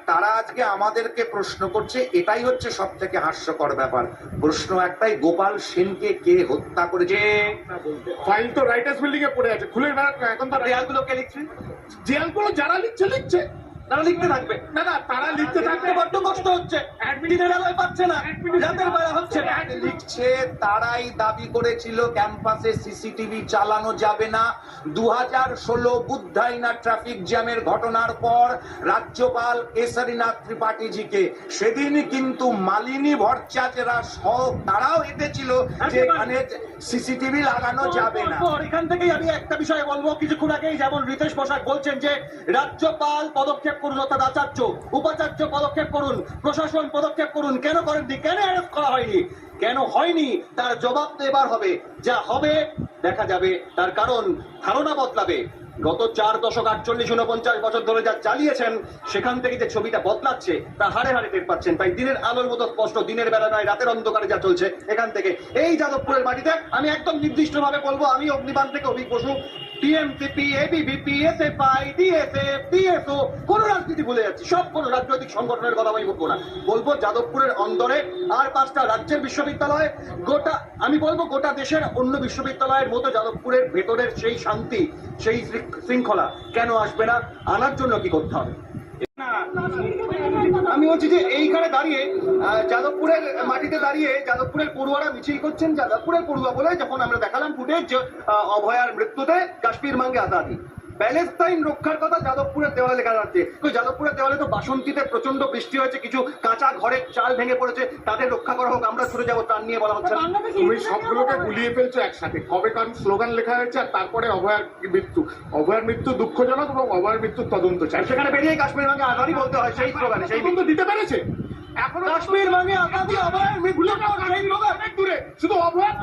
তারা আজকে আমাদেরকে প্রশ্ন করছে। এটাই হচ্ছে সব থেকে হাস্যকর ব্যাপার। প্রশ্ন একটাই, গোপাল সেনকে কে হত্যা করেছে? ফাইল তো রাইটার্স বিল্ডিং এ পড়ে আছে, খুলে না। এখন তো দেয়ালগুলোকে লিখছে, দেয়ালগুলো যারা লিখছে তারা লিখতে থাকবে। না, তারা লিখতে থাকবে। বড্ড কষ্ট হচ্ছে, দিনের আলোয় পাচ্ছে না, রাতের বেলা হচ্ছে না। লিখছে, তারাই দাবি করেছিল ক্যাম্পাসে সিসিটিভি চালানো যাবে না। 2016 বুদ্ধাইনা ট্রাফিক জ্যামের ঘটনার পর রাজ্যপাল কেশরীনাথ ত্রিপাঠীজিকে সেদিন কিন্তু মালিনী ভট্টাচার্যরা সহ তারাও হেঁটেছিল যে এখানে সিসিটিভি লাগানো যাবে না। এখান থেকেই আমি একটা বিষয় বলবো। কিছুক্ষণ আগেই যেমন রিতেশ পোশাক বলছেন যে রাজ্যপাল পদক্ষেপ করুন, অর্থাৎ আচার্য উপাচার্য পদক্ষেপ করুন, প্রশাসন পদক্ষেপ করুন। কেন করেননি? কেন অ্যারেস্ট করা হয়নি? কেন হয়নি তার জবাব তো এবার হবে। যা হবে দেখা যাবে, তার কারণ ধারণা বদলাবে। গত 4 দশক 48-49 বছর ধরে যা চালিয়েছেন, সেখান থেকে যে ছবিটা বদলাচ্ছে তা হাড়ে হাড়ে টের পাচ্ছেন। তাই দিনের আলোর মতো স্পষ্ট, দিনের বেলা নয়, রাতের অন্ধকারে যা চলছে এখান থেকে এই যাদবপুরের মাটিতে। আমি একদম নির্দিষ্টভাবে বলবো, আমি অগ্নিবাণ থেকে Abhik Basu, TMCP, ABVP, SFI, DSF, DSO, কোন রাজনীতি ভুলে যাচ্ছি, সব কোন রাজনৈতিক সংগঠনের কথা আমি বলবো না। বলবো যাদবপুরের অন্দরে আর 5টা রাজ্যের বিশ্ববিদ্যালয়, গোটা আমি বলবো গোটা দেশের অন্য বিশ্ববিদ্যালয়ের মতো যাদবপুরের ভেতরের সেই শান্তি, সেই শৃঙ্খলা কেন আসবে না? আনার জন্য কি করতে হবে? আমি বলছি যে এইখানে দাঁড়িয়ে যাদবপুরের মাটিতে দাঁড়িয়ে যাদবপুরের পড়ুয়ারা মিছিল করছেন। যাদবপুরের পড়ুয়া বলে যখন আমরা দেখালাম ফুটেজ, অভয়ার মৃত্যুতে কাশ্মীর মাঙ্গে আজাদি, প্যালেস্তাইন রক্ষার কথা যাদবপুরের দেওয়ালে লেখা যাচ্ছে। যাদবপুরের দেওয়ালে তো বাসন্তীতে প্রচন্ড বৃষ্টি হয়েছে, কিছু কাঁচা ঘরের চাল ভেঙে পড়েছে, তাদের রক্ষা করা হোক, আমরা ছুটে যাবো, তার নিয়ে বলা হচ্ছে। তুমি সবগুলোকে গুলিয়ে ফেলছো একসাথে। কবে কারণ স্লোগান লেখা হয়েছে, আর তারপরে অভয়ার মৃত্যু দুঃখজনক এবং অভয়ার মৃত্যুর তদন্ত চাই। সেখানে বেরিয়ে কাশ্মীর মাঙ্গে আজাদি বলতে হয়, সেই স্লোগানে সেই তদন্ত দিতে পেরেছে। এখনো কাশ্মীর মাঙ্গে আজাদি অভয়ের মৃত্যু সেই স্লোগান। অনেক দূরে, শুধু অভয়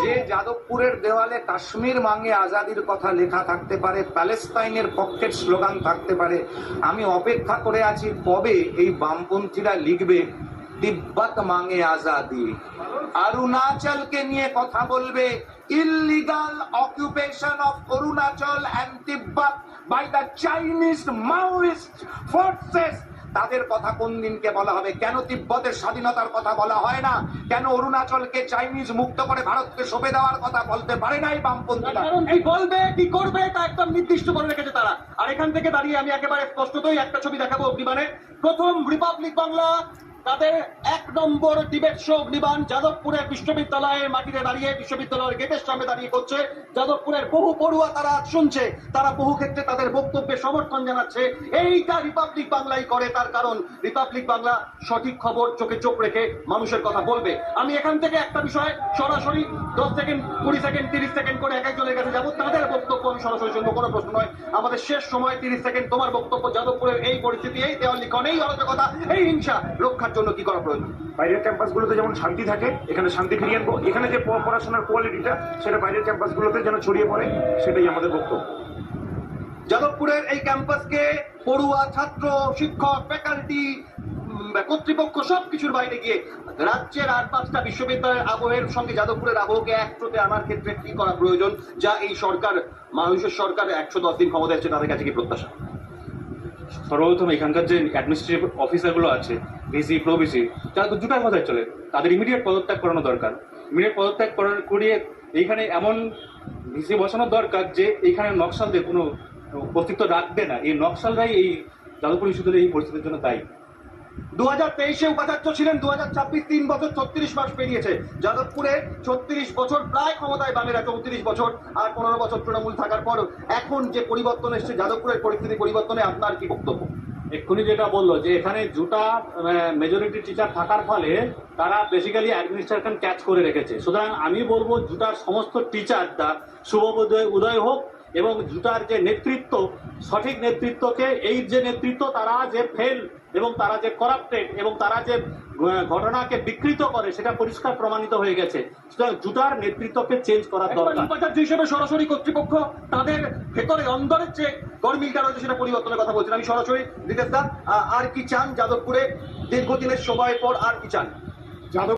যে যাদবপুরের দেওয়ালে কাশ্মীর মাঙ্গে আজাদির কথা লেখা থাকতে পারে, প্যালেস্তাইনের পক্ষের স্লোগান থাকতে পারে, আমি অপেক্ষা করে আছি কবে এই বামপন্থীরা লিখবে তিব্বত মাঙ্গে আজাদি। অরুণাচলকে নিয়ে কথা বলবে, illegal occupation of Arunachal and Tibet by the Chinese Maoist forces. তাদের কথা কোন দিনকে বলা হবে? কেন তিব্বতের স্বাধীনতার কথা বলা হয় না? কেন অরুণাচলকে চাইনিজ মুক্ত করে ভারতকে সঁপে দেওয়ার কথা বলতে পারে না এই বামপন্থীরা? কারণ কি বলবে কি করবে তা একদম নির্দিষ্ট করে রেখেছে তারা। আর এখান থেকে দাঁড়িয়ে আমি একেবারে স্পষ্টতই একটা ছবি দেখাবো অগ্নিবাণে। প্রথম রিপাবলিক বাংলা তাদের 1 নম্বর ডিবেট শো অগ্নিবাণ যাদবপুরের বিশ্ববিদ্যালয়ের মাটিতে দাঁড়িয়ে, বিশ্ববিদ্যালয়ের গেটের সামনে দাঁড়িয়ে করছে। যাদবপুরের বহু পড়ুয়া তারা শুনছে, তারা বহু ক্ষেত্রে তাদের বক্তব্যে সমর্থন জানাচ্ছে। এইটা রিপাবলিক বাংলাই করে, তার কারণ রিপাবলিক বাংলা সঠিক খবর চোখে চোখ রেখে মানুষের কথা বলবে। আমি এখান থেকে একটা বিষয় সরাসরি 10 সেকেন্ড, 20 সেকেন্ড, 30 সেকেন্ড করে এক একজনের কাছে যাবো, তাদের বক্তব্য আমি সরাসরি শুনবো, কোনো প্রশ্ন নয়। আমাদের শেষ সময় 30 সেকেন্ড, তোমার বক্তব্য যাদবপুরের এই পরিস্থিতি, এই দেওয়াল লিখন, এই অরাজকতা, এই হিংসা রক্ষার জন্য কি করা প্রয়োজন? বাইরের ক্যাম্পাসগুলোতে যেমন শান্তি থাকে, এখানে শান্তি ফিরিয়ে আনবো। এখানে যে পড়াশোনার কোয়ালিটিটা সেটা বাইরের ক্যাম্পাসগুলোতে যেন ছড়িয়ে পড়ে, সেটাই আমাদের বক্তব্য। যাদবপুরের এই ক্যাম্পাসকে পড়ুয়া, ছাত্র, শিক্ষক, ফ্যাকাল্টি, কর্তৃপক্ষ সবকিছুর বাইরে গিয়ে রাজ্যের 8-5টা বিশ্ববিদ্যালয়ের আবহের সঙ্গে যাদবপুরের আবহকে একসাথে আনার ক্ষেত্রে কি করা প্রয়োজন, যা এই সরকার, মানুষের সরকার 110 দিন ক্ষমতা এসেছে, তাদের কাছে কি প্রত্যাশা? সর্বপ্রথম এখানকার যে অ্যাডমিনিস্ট্রেটিভ অফিসারগুলো আছে, ভিসি, প্রভিসি, তারা তো জুটার কথায় চলে, তাদের ইমিডিয়েট পদত্যাগ করানো দরকার। ইমিডিয়েট পদত্যাগ করিয়ে এইখানে এমন ভিসি বসানো দরকার যে এইখানে নকশালদের কোনো অস্তিত্ব রাখবে না। এই নকশালরাই এই যাদবপুর বিশ্ববিদ্যালয়ের এই পরিস্থিতির জন্য দায়ী। 2023-এ উপাচার্য ছিলেন, 2026 3 বছর 36 মাস পেরিয়েছে। যাদবপুরে 36 বছর প্রায় ক্ষমতায় বামেরা, 34 বছর আর 15 বছর তৃণমূল থাকার পর এখন যে পরিবর্তন এসেছে, যাদবপুরের পরিস্থিতি পরিবর্তনে আপনার কি বক্তব্য? এক্ষুনি যেটা বললো যে এখানে জুটা মেজরিটি টিচার থাকার ফলে তারা বেসিক্যালি অ্যাডমিনিস্ট্রেশন ক্যাচ করে রেখেছে। সুতরাং আমি বলবো জুটার সমস্ত টিচাররা শুভ উদয় হোক, এবং জুটার যে নেতৃত্ব, সঠিক নেতৃত্বকে, এই যে নেতৃত্ব তারা যে ফেল এবং তারা যে করাপ্টেড এবং তারা যে ঘটনাকে বিকৃত করে সেটা পরিষ্কার প্রমাণিত হয়ে গেছে। সুতরাং জুটার নেতৃত্বকে চেঞ্জ করার দরকার। উপাচার্য হিসেবে সরাসরি কর্তৃপক্ষ তাদের ভেতরে অন্দরের যে গরমিলটা রয়েছে সেটা পরিবর্তনের কথা বলছেন। আমি সরাসরি রিতেশ দা, আর কি চান যাদবপুরে দীর্ঘদিনের সময় পর, আর কি চান? যাদব